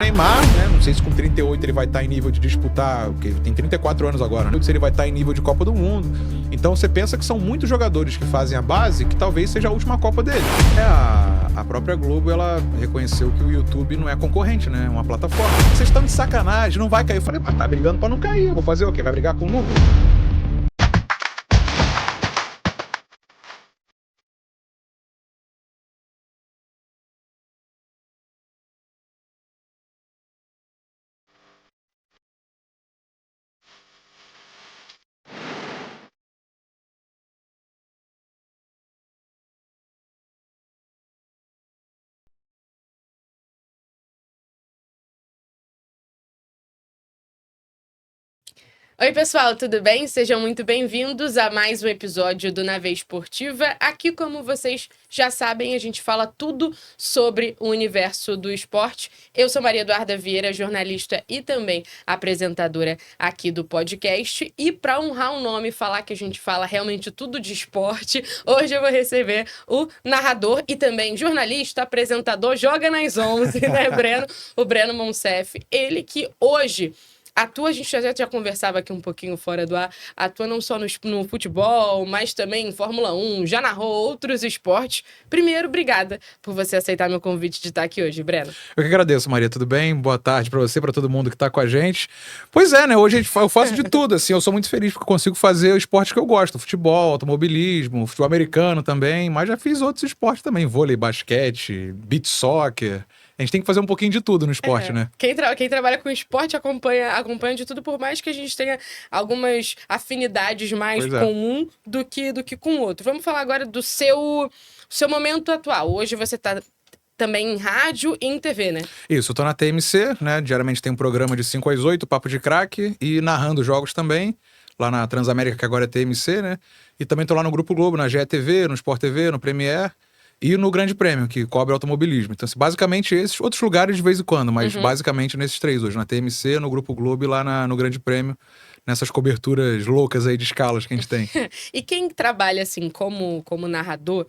Neymar, né? Não sei se com 38 ele vai estar em nível de disputar, porque ele tem 34 anos agora, né? Se ele vai estar em nível de Copa do Mundo. Então você pensa que são muitos jogadores que fazem a base, que talvez seja a última Copa dele. A própria Globo, ela reconheceu que o YouTube não é concorrente, né? É uma plataforma. Vocês estão de sacanagem, não vai cair. Eu falei, mas tá brigando pra não cair. Eu vou fazer o quê? Vai brigar com o Google? Oi, pessoal, tudo bem? Sejam muito bem-vindos a mais um episódio do Na Veia Esportiva. Aqui, como vocês já sabem, a gente fala tudo sobre o universo do esporte. Eu sou Maria Eduarda Vieira, jornalista e também apresentadora aqui do podcast. E para honrar o nome e falar que a gente fala realmente tudo de esporte, hoje eu vou receber o narrador e também jornalista, apresentador, joga nas 11, né, Breno? O Breno Monsef. Ele que hoje atua, a gente já conversava aqui um pouquinho fora do ar, atua não só no futebol, mas também em Fórmula 1, já narrou outros esportes. Primeiro, obrigada por você aceitar meu convite de estar aqui hoje, Breno. Eu que agradeço, Maria, tudo bem? Boa tarde pra você, pra todo mundo que tá com a gente. Pois é, né, hoje eu faço de tudo, assim, eu sou muito feliz porque eu consigo fazer o esporte que eu gosto, futebol, automobilismo, futebol americano também, mas já fiz outros esportes também, vôlei, basquete, beach soccer. A gente tem que fazer um pouquinho de tudo no esporte, né? Quem trabalha com esporte acompanha de tudo, por mais que a gente tenha algumas afinidades mais comum do que com o outro. Vamos falar agora do seu momento atual. Hoje você está também em rádio e em TV, né? Isso, eu tô na TMC, né? Diariamente tem um programa de 5 às 8, Papo de Craque, e narrando jogos também, lá na Transamérica, que agora é TMC, né? E também tô lá no Grupo Globo, na GE TV, no Sport TV, no Premiere. E no Grande Prêmio, que cobre automobilismo. Então, assim, basicamente esses, outros lugares de vez em quando, mas basicamente nesses três hoje. Na TMC, no Grupo Globo e lá no Grande Prêmio, nessas coberturas loucas aí de escalas que a gente tem. E quem trabalha assim como narrador,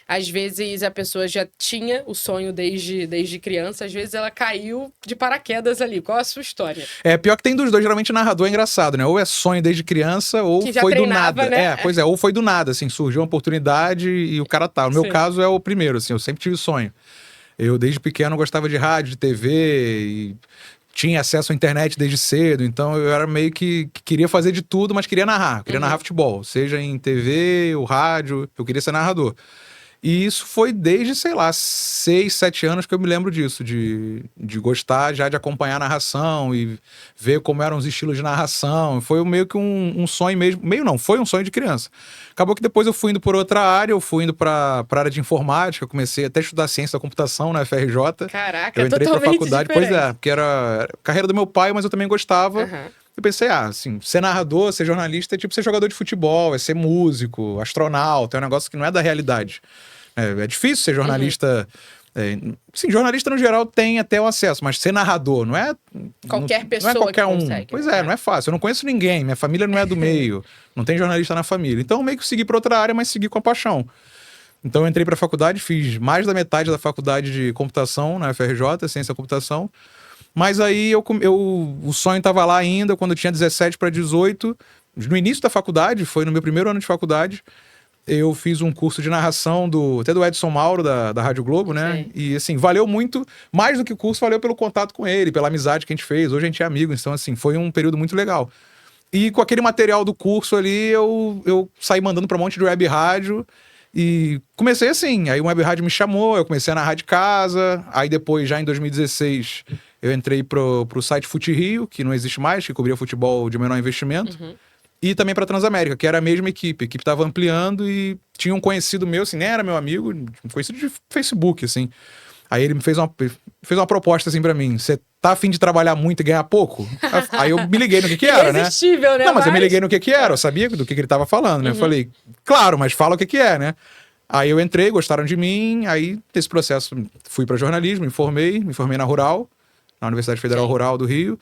às vezes a pessoa já tinha o sonho desde criança, às vezes ela caiu de paraquedas ali. Qual a sua história? Pior que tem dos dois, geralmente narrador é engraçado, né? Ou é sonho desde criança, ou que já foi treinava, do nada. Né? Pois é, ou foi do nada, assim, surgiu uma oportunidade e o cara tá. No meu caso é o primeiro, assim, eu sempre tive sonho. Eu desde pequeno gostava de rádio, de TV e tinha acesso à internet desde cedo, então eu era meio que queria fazer de tudo, mas queria narrar. Queria narrar futebol, seja em TV, ou rádio, eu queria ser narrador. E isso foi desde, sei lá, 6, 7 anos que eu me lembro disso, de gostar já de acompanhar a narração e ver como eram os estilos de narração. Foi meio que um sonho mesmo, meio não, foi um sonho de criança. Acabou que depois eu fui indo por outra área, eu fui indo pra área de informática, comecei até a estudar ciência da computação na FRJ. Caraca, eu entrei pra faculdade, diferente. Pois é, porque era carreira do meu pai, mas eu também gostava. Eu pensei, assim, ser narrador, ser jornalista é tipo ser jogador de futebol, é ser músico, astronauta, é um negócio que não é da realidade. É difícil ser jornalista. Sim, jornalista no geral tem até o acesso, mas ser narrador não é. Qualquer pessoa não é qualquer que um. consegue. Pois é, não é fácil. Eu não conheço ninguém, minha família não é do meio, não tem jornalista na família. Então eu meio que segui para outra área, mas segui com a paixão. Então eu entrei para a faculdade, fiz mais da metade da faculdade de computação na FRJ, ciência da computação. Mas aí o sonho estava lá ainda, quando eu tinha 17 para 18. No início da faculdade, foi no meu primeiro ano de faculdade, eu fiz um curso de narração até do Edson Mauro, da Rádio Globo, né? E assim, valeu muito, mais do que o curso, valeu pelo contato com ele, pela amizade que a gente fez. Hoje a gente é amigo, então assim, foi um período muito legal. E com aquele material do curso ali, eu saí mandando pra um monte de web rádio. E comecei assim, aí o web rádio me chamou, eu comecei a narrar de casa. Aí depois, já em 2016, eu entrei pro site Fute Rio, que não existe mais, que cobria futebol de menor investimento. E também pra Transamérica, que era a mesma equipe. A equipe tava ampliando e tinha um conhecido meu, assim, nem era meu amigo, um conhecido de Facebook, assim. Aí ele me fez uma proposta, assim, pra mim. Você tá a fim de trabalhar muito e ganhar pouco? Aí eu me liguei no que era, né? Irresistível, né? Não, mas eu me liguei no que era, eu sabia do que ele tava falando, né? Eu falei, claro, mas fala o que é, né? Aí eu entrei, gostaram de mim, aí nesse processo fui pra jornalismo, me formei na Rural, na Universidade Federal Rural do Rio.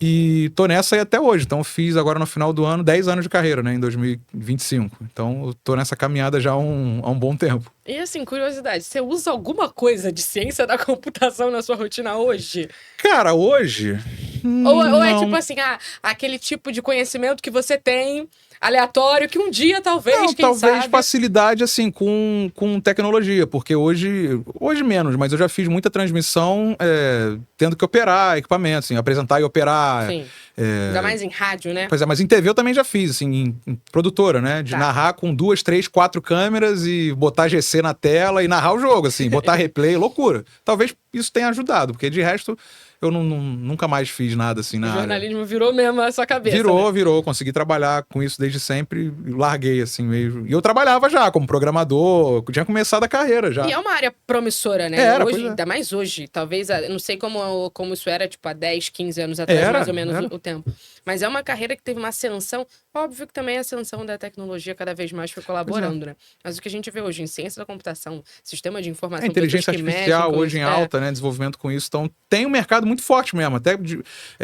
E tô nessa aí até hoje. Então, eu fiz agora no final do ano 10 anos de carreira, né? Em 2025. Então, eu tô nessa caminhada já há um bom tempo. E assim, curiosidade, você usa alguma coisa de ciência da computação na sua rotina hoje? Cara, hoje... Ou é não. tipo assim, aquele tipo de conhecimento que você tem, aleatório, que um dia talvez, Não, quem talvez sabe... facilidade, assim, com tecnologia. Porque hoje menos, mas eu já fiz muita transmissão tendo que operar equipamento, assim, apresentar e operar. Sim, ainda mais em rádio, né? Pois é, mas em TV eu também já fiz, assim, em produtora, né? De Tá. narrar com 2, 3, 4 câmeras e botar GC na tela e narrar o jogo, assim, botar replay, loucura. Talvez isso tenha ajudado, porque de resto eu nunca mais fiz nada assim na O área. jornalismo virou mesmo a sua cabeça, né? Virou. Consegui trabalhar com isso desde sempre e larguei, assim, mesmo. E eu trabalhava já como programador, tinha começado a carreira já. E é uma área promissora, né? Era, hoje, pois é. ainda mais hoje. Talvez, eu não sei como isso era, tipo, há 10, 15 anos atrás, mais ou menos o tempo. Mas é uma carreira que teve uma ascensão. Óbvio que também a ascensão da tecnologia cada vez mais foi colaborando, né? Mas o que a gente vê hoje em ciência da computação, sistema de informação... Inteligência pessoas que artificial mexem com hoje isso, em alta, né? Desenvolvimento com isso. Então, tem um mercado muito forte mesmo. Até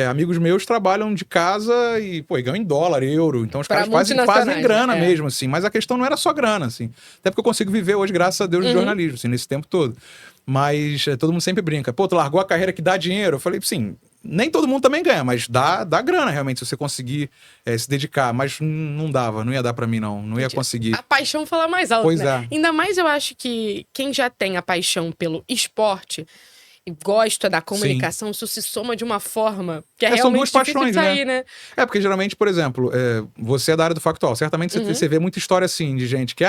amigos meus trabalham de casa e ganham em dólar, euro. Então, os Pra caras fazem multinacionais, grana né? mesmo, assim. Mas a questão não era só grana, assim. Até porque eu consigo viver hoje, graças a Deus, de jornalismo, assim, nesse tempo todo. Mas todo mundo sempre brinca. Pô, tu largou a carreira que dá dinheiro? Eu falei, sim, nem todo mundo também ganha, mas dá grana realmente, se você conseguir se dedicar. Mas não ia dar pra mim, não ia conseguir. A paixão fala mais alto, Pois né? é. Ainda mais eu acho que quem já tem a paixão pelo esporte e gosta da comunicação, isso se soma de uma forma que é são realmente duas difícil paixões, de sair, né? Porque geralmente, por exemplo, você é da área do factual. Certamente você vê muita história assim, de gente que,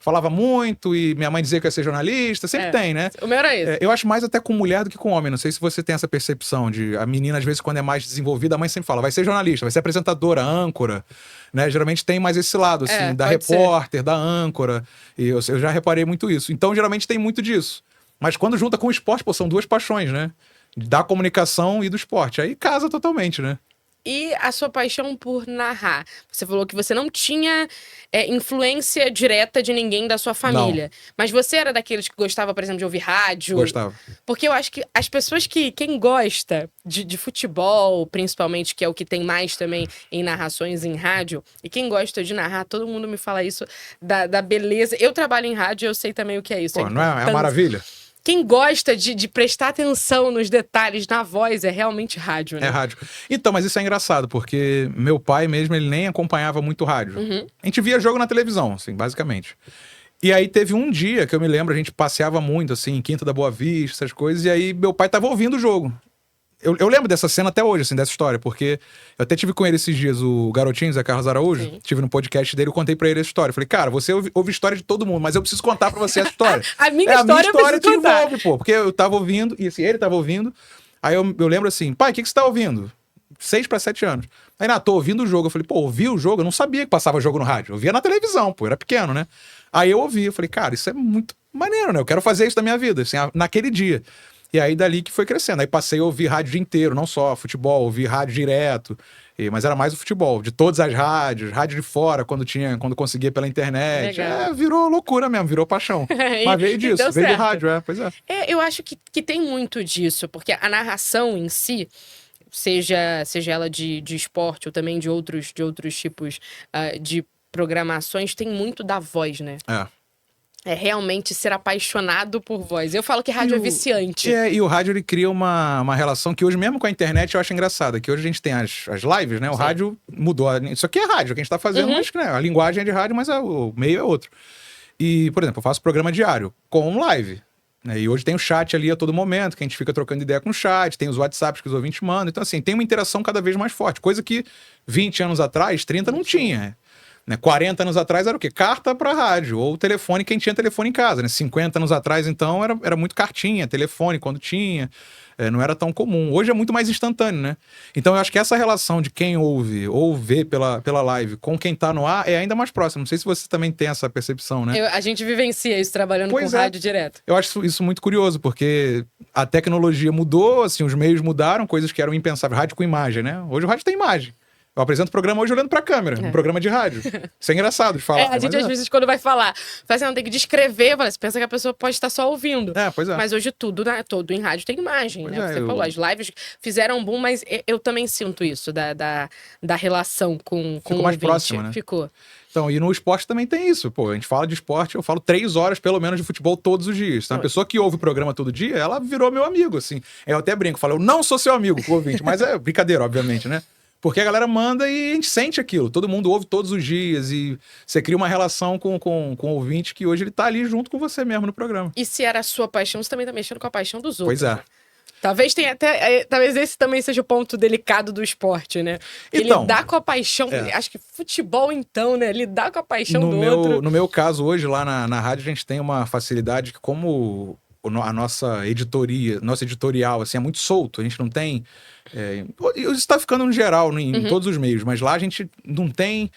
falava muito e minha mãe dizia que ia ser jornalista. Sempre tem, né? O meu era esse. Eu acho mais até com mulher do que com homem. Não sei se você tem essa percepção de a menina, às vezes, quando é mais desenvolvida, a mãe sempre fala, vai ser jornalista, vai ser apresentadora, âncora, né? Geralmente tem mais esse lado, assim, da repórter, da âncora. E eu já reparei muito isso. Então, geralmente tem muito disso. Mas quando junta com o esporte, são duas paixões, né? Da comunicação e do esporte. Aí casa totalmente, né? E a sua paixão por narrar? Você falou que você não tinha influência direta de ninguém da sua família. Não. Mas você era daqueles que gostava, por exemplo, de ouvir rádio? Gostava. Porque eu acho que as pessoas quem gosta de futebol, principalmente, que é o que tem mais também em narrações em rádio, e quem gosta de narrar, todo mundo me fala isso da beleza. Eu trabalho em rádio, eu sei também o que é isso. Não é uma maravilha? Quem gosta de prestar atenção nos detalhes na voz é realmente rádio, né? É rádio. Então, mas isso é engraçado, porque meu pai mesmo, ele nem acompanhava muito rádio. A gente via jogo na televisão, assim, basicamente. E aí teve um dia que eu me lembro, a gente passeava muito, assim, em Quinta da Boa Vista, essas coisas, e aí meu pai tava ouvindo o jogo. Eu lembro dessa cena até hoje, assim, dessa história, porque eu até tive com ele esses dias, o garotinho, Zé Carlos Araújo, tive no podcast dele, eu contei pra ele essa história. Falei, cara, você ouve história de todo mundo, mas eu preciso contar pra você essa história. A minha história te envolve, porque eu tava ouvindo, e assim, ele tava ouvindo, aí eu lembro assim, pai, o que você tá ouvindo? 6 para 7 anos. Aí, tô ouvindo o jogo. Eu falei, ouvi o jogo? Eu não sabia que passava jogo no rádio. Eu via na televisão, era pequeno, né? Aí eu ouvi, eu falei, cara, isso é muito maneiro, né? Eu quero fazer isso na minha vida, assim, naquele dia. E aí dali que foi crescendo. Aí passei a ouvir rádio o dia inteiro, não só futebol, ouvir rádio direto. Mas era mais o futebol, de todas as rádios, rádio de fora, quando conseguia pela internet. Virou loucura mesmo, virou paixão. Mas veio disso, veio do rádio, pois é. Eu acho que tem muito disso, porque a narração em si, seja ela de esporte ou também de outros tipos de programações, tem muito da voz, né? É realmente ser apaixonado por voz. Eu falo que rádio é viciante. E o rádio, ele cria uma relação que hoje, mesmo com a internet, eu acho engraçada. Que hoje a gente tem as lives, né? O rádio mudou. Isso aqui é rádio, que a gente tá fazendo, mas né, a linguagem é de rádio, mas o meio é outro. E, por exemplo, eu faço programa diário com live. Né? E hoje tem o chat ali a todo momento, que a gente fica trocando ideia com o chat, tem os WhatsApps que os ouvintes mandam. Então, assim, tem uma interação cada vez mais forte. Coisa que 20 anos atrás, 30 não tinha. 40 anos atrás era o quê? Carta para rádio, ou telefone, quem tinha telefone em casa, né? 50 anos atrás, então, era muito cartinha, telefone quando tinha, não era tão comum. Hoje é muito mais instantâneo, né? Então eu acho que essa relação de quem ouve ou vê pela live com quem tá no ar é ainda mais próximo. Não sei se você também tem essa percepção, né? A gente vivencia isso trabalhando com rádio direto. Eu acho isso muito curioso, porque a tecnologia mudou, assim, os meios mudaram, coisas que eram impensáveis. Rádio com imagem, né? Hoje o rádio tem imagem. Eu apresento o programa hoje olhando pra câmera, um programa de rádio. Isso é engraçado de falar. A gente às vezes quando vai falar, faz assim, não tem que descrever, você pensa que a pessoa pode estar só ouvindo. Pois é. Mas hoje tudo, né, todo em rádio tem imagem, Pois né? Você falou, as lives fizeram um boom, mas eu também sinto isso, da relação com o mais ouvinte. próxima, né? Ficou. Então, e no esporte também tem isso. Pô, a gente fala de esporte, eu falo 3 horas, pelo menos, de futebol todos os dias. Então, a pessoa que ouve o programa todo dia, ela virou meu amigo, assim. Eu até brinco, falo, eu não sou seu amigo, o ouvinte, mas é brincadeira, obviamente, né? Porque a galera manda e a gente sente aquilo. Todo mundo ouve todos os dias e você cria uma relação com o ouvinte que hoje ele tá ali junto com você mesmo no programa. E se era a sua paixão, você também tá mexendo com a paixão dos outros. Pois é. Né? Talvez tenha até. Talvez esse também seja o ponto delicado do esporte, né? Que Então, lidar com a paixão. Acho que futebol, então, né? Lidar com a paixão do outro. No meu caso, hoje, lá na rádio, a gente tem uma facilidade que, como a nossa editoria, nosso editorial, assim, é muito solto, a gente não tem. Isso está ficando no geral, em todos os meios, mas lá a gente não tem,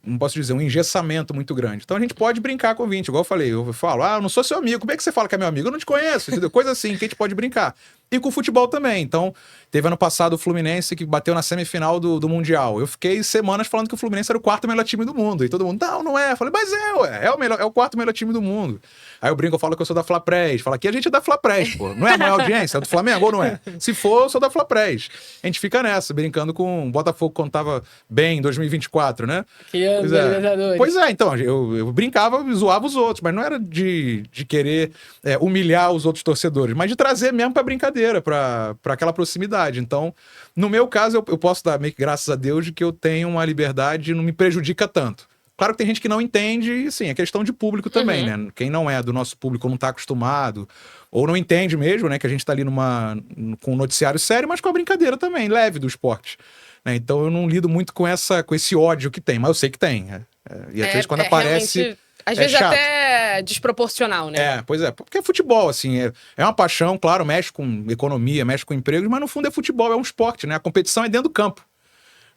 não posso dizer, um engessamento muito grande. Então a gente pode brincar com o ouvinte, igual eu falei, eu falo, eu não sou seu amigo, como é que você fala que é meu amigo? Eu não te conheço, entendeu? Coisa assim que a gente pode brincar. E com o futebol também. Então, teve ano passado o Fluminense que bateu na semifinal do Mundial. Eu fiquei semanas falando que o Fluminense era o 4º melhor time do mundo. E todo mundo, não é. Eu falei, mas é o 4º melhor time do mundo. Aí eu brinco, eu falo que eu sou da Flapress. Fala, aqui a gente é da Flapress, pô. Não é a audiência? É do Flamengo ou não é? Se for, eu sou da Flapress. A gente fica nessa, brincando com o Botafogo quando tava bem em 2024, né? Que ano da Libertadores. Pois é, então, eu brincava e zoava os outros, mas não era de querer humilhar os outros torcedores, mas de trazer mesmo pra brincadeira, pra aquela proximidade. Então, no meu caso, eu posso dar meio que graças a Deus de que eu tenho uma liberdade e não me prejudica tanto. Claro que tem gente que não entende, e sim, é questão de público também, né? Quem não é do nosso público não tá acostumado, ou não entende mesmo, né? Que a gente tá ali com um noticiário sério, mas com a brincadeira também, leve do esporte. Né? Então eu não lido muito com esse ódio que tem, mas eu sei que tem. E às vezes quando aparece... Às vezes chato. Até desproporcional, né? Pois é, porque é futebol, assim, é uma paixão, claro, mexe com economia, mexe com empregos, mas no fundo é futebol, é um esporte, né? A competição é dentro do campo.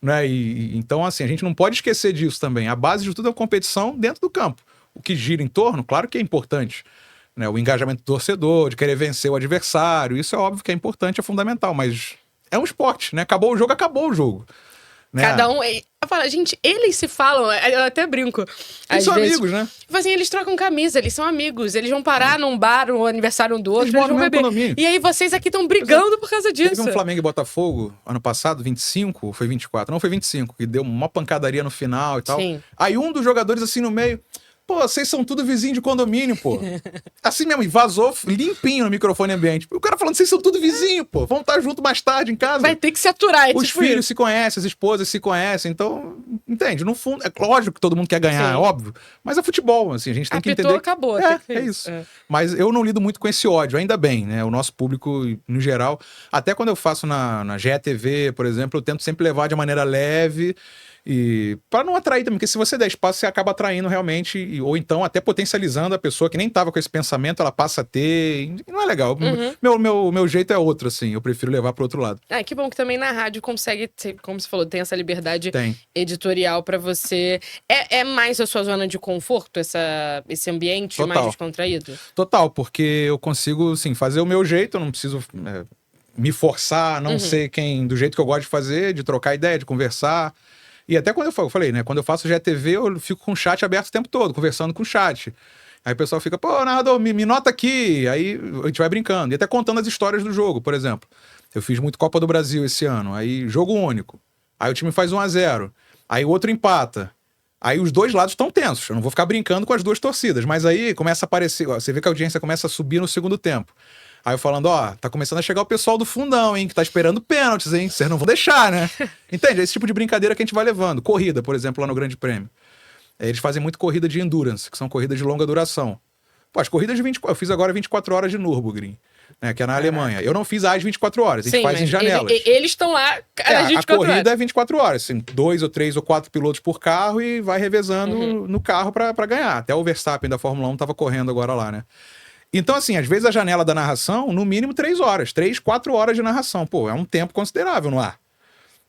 Né? Então, assim, a gente não pode esquecer disso também. A base de tudo é a competição dentro do campo. O que gira em torno, claro que é importante. Né? O engajamento do torcedor, de querer vencer o adversário, isso é óbvio que é importante, é fundamental, mas é um esporte, né? Acabou o jogo. Né? Cada um... Fala, gente, eles se falam, eu até brinco. Eles são amigos, né? Tipo assim, eles trocam camisa, eles são amigos. Eles vão parar num bar, no aniversário um do outro, eles vão beber. Economia. E aí vocês aqui estão brigando por causa disso. Teve um Flamengo e Botafogo, ano passado, 25, foi 24? Não, foi 25, que deu uma pancadaria no final e tal. Sim. Aí um dos jogadores, assim, no meio... Pô, vocês são tudo vizinho de condomínio, pô. Assim mesmo, e vazou limpinho no microfone ambiente. O cara falando, vocês são tudo vizinho, pô. Vamos estar junto mais tarde em casa. Vai ter que se aturar, Os filhos se conhecem, as esposas se conhecem. Então, entende? No fundo, é lógico que todo mundo quer ganhar, é óbvio. Mas é futebol, assim, a gente tem que entender. Acabou. É isso. Mas eu não lido muito com esse ódio, ainda bem, né? O nosso público, no geral, até quando eu faço na GETV, por exemplo, eu tento sempre levar de maneira leve. E para não atrair também, porque se você der espaço, você acaba atraindo realmente, ou então até potencializando a pessoa que nem tava com esse pensamento, ela passa a ter, e não é legal. Meu jeito é outro, assim, eu prefiro levar pro outro lado. Que bom que também na rádio consegue ter, como você falou, tem essa liberdade editorial para você. É mais a sua zona de conforto, esse ambiente mais descontraído? Total, porque eu consigo, assim, fazer o meu jeito, eu não preciso me forçar, não ser do jeito que eu gosto de fazer, de trocar ideia, de conversar. E até quando eu falei, né? Quando eu faço GTV, eu fico com o chat aberto o tempo todo, conversando com o chat. Aí o pessoal fica, pô, narrador, me nota aqui. Aí a gente vai brincando. E até contando as histórias do jogo, por exemplo. Eu fiz muito Copa do Brasil esse ano. Aí, jogo único. Aí o time faz 1-0. Aí o outro empata. Aí os dois lados estão tensos. Eu não vou ficar brincando com as duas torcidas. Mas aí começa a aparecer... Você vê que a audiência começa a subir no segundo tempo. Aí eu falando, tá começando a chegar o pessoal do fundão, hein, que tá esperando pênaltis, hein, vocês não vão deixar, né? Entende? É esse tipo de brincadeira que a gente vai levando. Corrida, por exemplo, lá no Grande Prêmio. Eles fazem muito corrida de endurance, que são corridas de longa duração. Pô, as corridas de 24... Eu fiz agora 24 horas de Nürburgring, né, que é na Alemanha. Eu não fiz as 24 horas, a gente faz em janelas. Eles estão lá às 24 horas. A corrida é 24 horas, assim, 2 ou 3 ou 4 pilotos por carro e vai revezando no carro pra ganhar. Até o Verstappen da Fórmula 1 tava correndo agora lá, né? Então, assim, às vezes a janela da narração, no mínimo 3 horas, 3, 4 horas de narração. Pô, é um tempo considerável no ar.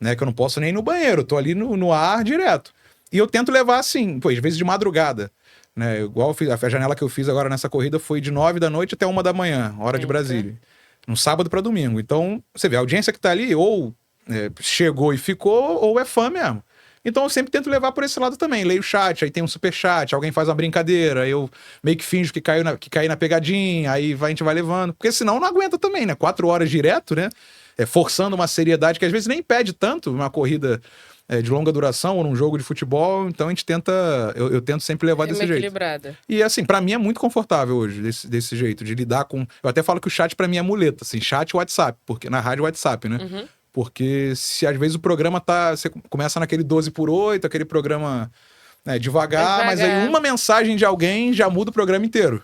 Né? Que eu não posso nem ir no banheiro, eu tô ali no ar direto. E eu tento levar assim, pô, às vezes de madrugada. Né? Igual a janela que eu fiz agora nessa corrida foi de 9 da noite até 1 da manhã, hora de Brasília. No sábado para domingo. Então, você vê, a audiência que tá ali, ou chegou e ficou, ou é fã mesmo. Então eu sempre tento levar por esse lado também. Leio o chat, aí tem um superchat, alguém faz uma brincadeira, eu meio que finjo que caí na pegadinha, aí a gente vai levando. Porque senão não aguenta também, né? 4 horas direto, né? Forçando uma seriedade que às vezes nem pede tanto uma corrida de longa duração ou num jogo de futebol. Então a gente tenta, eu tento sempre levar desse jeito. Equilibrada. E assim, pra mim é muito confortável hoje desse jeito, de lidar com... Eu até falo que o chat pra mim é muleta, assim, chat e WhatsApp, porque na rádio WhatsApp, né? Uhum. Porque se às vezes o programa você começa naquele 12/8, aquele programa devagar, mas aí uma mensagem de alguém já muda o programa inteiro.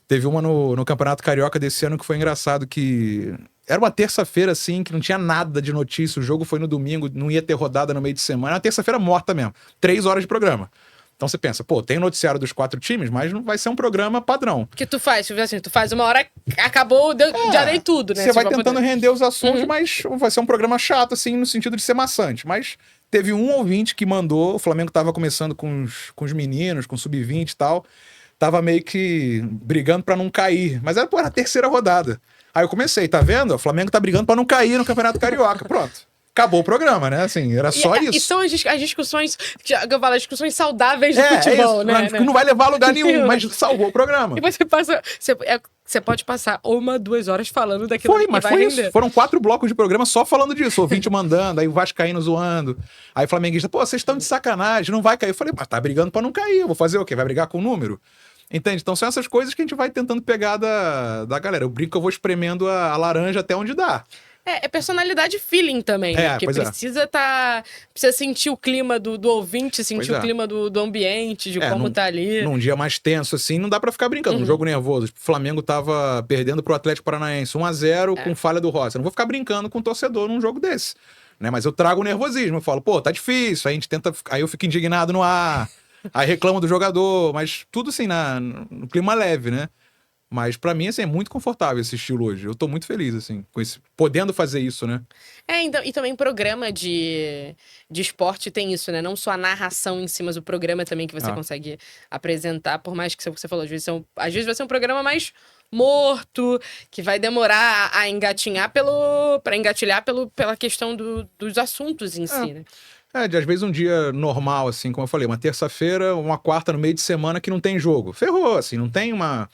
Teve uma no Campeonato Carioca desse ano que foi engraçado, que era uma terça-feira, assim, que não tinha nada de notícia, o jogo foi no domingo, não ia ter rodada no meio de semana, era uma terça-feira morta mesmo, 3 horas de programa. Então você pensa, pô, tem o noticiário dos 4 times, mas não vai ser um programa padrão. Que tu faz, assim, tu faz uma hora, acabou, já dei tudo, né? Você vai tentando render os assuntos, mas vai ser um programa chato, assim, no sentido de ser maçante. Mas teve um ouvinte que mandou, o Flamengo tava começando com os meninos, com sub-20 e tal, tava meio que brigando pra não cair. Mas era, a terceira rodada. Aí eu comecei, tá vendo? O Flamengo tá brigando pra não cair no Campeonato Carioca. Pronto. Acabou o programa, né? Assim, era só isso. E são as discussões, que eu falo, as discussões saudáveis do futebol, né? Não vai levar a lugar nenhum, mas salvou o programa. E você passa... Você pode passar 1, 2 horas falando daquilo que vai render. Isso. Foram 4 blocos de programa só falando disso. Ouvinte mandando, aí o vascaíno zoando. Aí o flamenguista, pô, vocês estão de sacanagem, não vai cair. Eu falei, mas tá brigando pra não cair. Eu vou fazer o quê? Vai brigar com o número? Entende? Então são essas coisas que a gente vai tentando pegar da galera. Eu brinco que eu vou espremendo a laranja até onde dá. É personalidade feeling também, né? Porque precisa sentir o clima do ouvinte, sentir o clima do ambiente, de como tá ali. Num dia mais tenso, assim, não dá pra ficar brincando. Um jogo nervoso. O Flamengo tava perdendo pro Atlético Paranaense 1-0 com falha do Rossi. Eu não vou ficar brincando com o torcedor num jogo desse. Né? Mas eu trago o nervosismo. Eu falo, pô, tá difícil. Aí a gente tenta. Aí eu fico indignado no ar. Aí reclamo do jogador. Mas tudo assim, no clima leve, né? Mas pra mim, assim, é muito confortável esse estilo hoje. Eu tô muito feliz, assim, com podendo fazer isso, né? Então, e também programa de esporte tem isso, né? Não só a narração em si, mas o programa também que você consegue apresentar, por mais que você falou, às vezes vai ser um programa mais morto, que vai demorar a engatinhar pra engatilhar pela questão dos assuntos em si, né? Às vezes um dia normal, assim, como eu falei, uma terça-feira, uma quarta no meio de semana que não tem jogo. Ferrou, assim, não tem uma...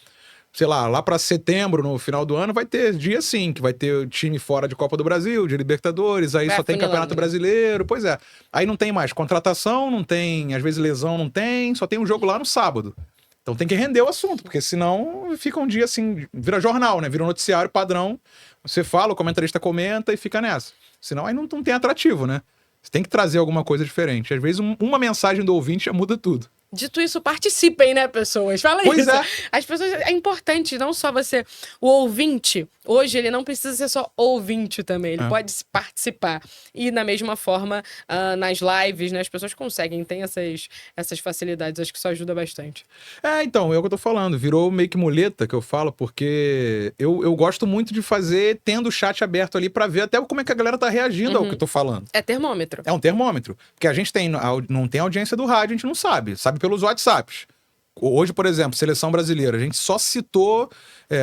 Sei lá pra setembro, no final do ano, vai ter dia sim, que vai ter time fora de Copa do Brasil, de Libertadores, aí só tem Campeonato Brasileiro, pois é. Aí não tem mais contratação, não tem, às vezes lesão não tem, só tem um jogo lá no sábado. Então tem que render o assunto, porque senão fica um dia assim, vira jornal, né? Vira um noticiário padrão, você fala, o comentarista comenta e fica nessa. Senão aí não tem atrativo, né? Você tem que trazer alguma coisa diferente. Às vezes uma mensagem do ouvinte já muda tudo. Dito isso, participem, né, pessoas? Fala pois isso. É. As pessoas... É importante, não só você... O ouvinte, hoje, ele não precisa ser só ouvinte também. Ele pode participar. E, da mesma forma, nas lives, né? As pessoas conseguem, tem essas facilidades. Acho que isso ajuda bastante. Então, é o que eu tô falando. Virou meio que muleta que eu falo, porque eu gosto muito de fazer tendo o chat aberto ali pra ver até como é que a galera tá reagindo ao que eu tô falando. É termômetro. É um termômetro. Porque a gente não tem audiência do rádio, a gente não sabe. Sabe pelos WhatsApps. Hoje, por exemplo, Seleção Brasileira, a gente só citou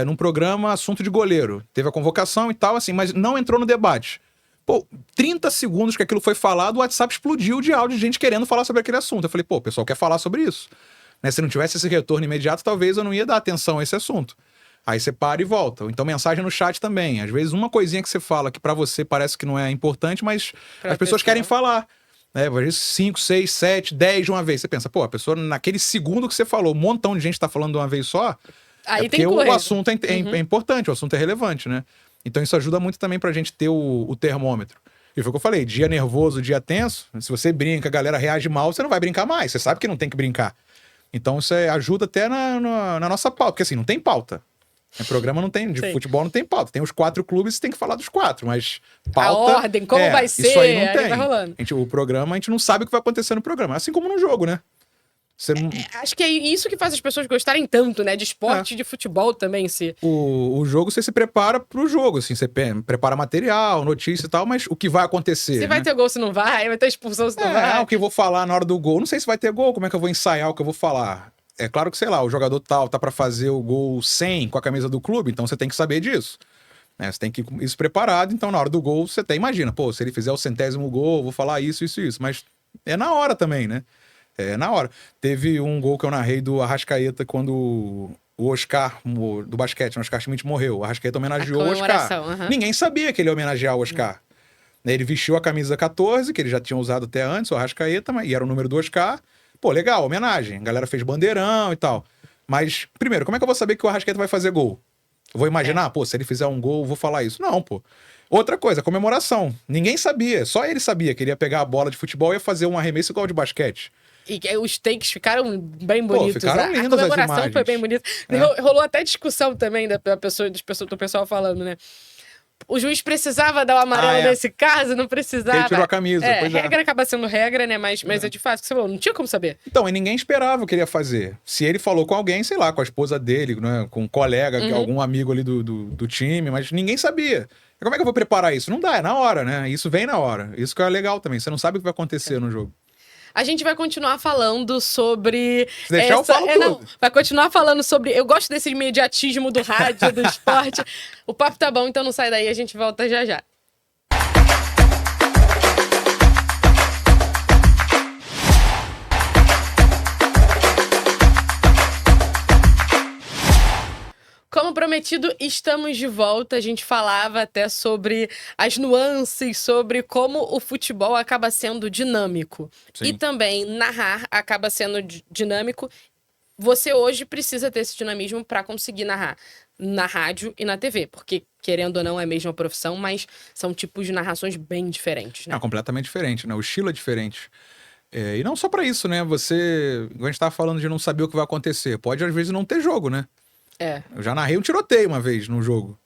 num programa assunto de goleiro. Teve a convocação e tal, assim, mas não entrou no debate. Pô, 30 segundos que aquilo foi falado, o WhatsApp explodiu de áudio de gente querendo falar sobre aquele assunto. Eu falei, pô, o pessoal quer falar sobre isso. Né? Se não tivesse esse retorno imediato, talvez eu não ia dar atenção a esse assunto. Aí você para e volta. Ou então mensagem no chat também. Às vezes uma coisinha que você fala que pra você parece que não é importante, mas as pessoas querem falar. Às vezes 5, 6, 7, 10 de uma vez. Você pensa, pô, a pessoa naquele segundo que você falou, um montão de gente tá falando de uma vez só. Aí porque o assunto é importante, o assunto é relevante, né? Então isso ajuda muito também pra gente ter o termômetro. E foi o que eu falei, dia nervoso, dia tenso, se você brinca, a galera reage mal, você não vai brincar mais. Você sabe que não tem que brincar. Então isso ajuda até na nossa pauta, porque assim, não tem pauta. O programa não tem, de futebol não tem pauta. Tem os 4 clubes, você tem que falar dos 4, mas pauta... A ordem, como vai ser, isso aí não tem. Vai rolando. O programa, a gente não sabe o que vai acontecer no programa. Assim como no jogo, né? Acho que é isso que faz as pessoas gostarem tanto, né? De esporte e de futebol também, se... O jogo, você se prepara pro jogo, assim. Você prepara material, notícia e tal, mas o que vai acontecer, Se vai ter gol, se não vai ter expulsão, se não vai. O que eu vou falar na hora do gol. Não sei se vai ter gol, como é que eu vou ensaiar o que eu vou falar. É claro que, sei lá, o jogador tal tá pra fazer o gol 100 com a camisa do clube, então você tem que saber disso. né? Você tem que ir com isso preparado, então na hora do gol você até imagina, pô, se ele fizer o 100º gol, eu vou falar isso, mas é na hora também, né? É na hora. Teve um gol que eu narrei do Arrascaeta quando o Oscar, do basquete, o Oscar Schmidt morreu. O Arrascaeta homenageou o Oscar. Ninguém sabia que ele ia homenagear o Oscar. Ele vestiu a camisa 14, que ele já tinha usado até antes, o Arrascaeta, e era o número do Oscar. Pô, legal, homenagem. A galera fez bandeirão e tal. Mas, primeiro, como é que eu vou saber que o Arrascaeta vai fazer gol? Eu vou imaginar, pô, se ele fizer um gol, eu vou falar isso. Não, pô. Outra coisa, comemoração. Ninguém sabia, só ele sabia que ele ia pegar a bola de futebol e ia fazer um arremesso igual de basquete. E os takes ficaram bem bonitos. Pô, ficaram lindas a comemoração as imagens. foi bem bonita. Rolou até discussão também do pessoal falando, né? O juiz precisava dar o amarelo nesse caso, não precisava. Ele tirou a camisa, pois é. Regra acaba sendo regra, né? Mas é de fato, que você falou, não tinha como saber. Então, e ninguém esperava o que ele ia fazer. Se ele falou com alguém, sei lá, com a esposa dele, né, com um colega, algum amigo ali do time, mas ninguém sabia. E como é que eu vou preparar isso? Não dá, é na hora, né? Isso vem na hora. Isso que é legal também. Você não sabe o que vai acontecer no jogo. A gente vai continuar falando sobre... Se deixar, eu falo tudo. Não, vai continuar falando sobre... Eu gosto desse imediatismo do rádio, do esporte. O papo tá bom, então não sai daí. A gente volta já já. Como prometido, estamos de volta. A gente falava até sobre as nuances, sobre como o futebol acaba sendo dinâmico. Sim. E também narrar acaba sendo dinâmico. Você hoje precisa ter esse dinamismo para conseguir narrar na rádio e na TV, porque, querendo ou não, é a mesma profissão, mas são tipos de narrações bem diferentes, né? É completamente diferente, né? O estilo é diferente. E não só pra isso, né? Você... A gente tava falando de não saber o que vai acontecer. Pode, às vezes, não ter jogo, né? Eu já narrei um tiroteio uma vez num jogo.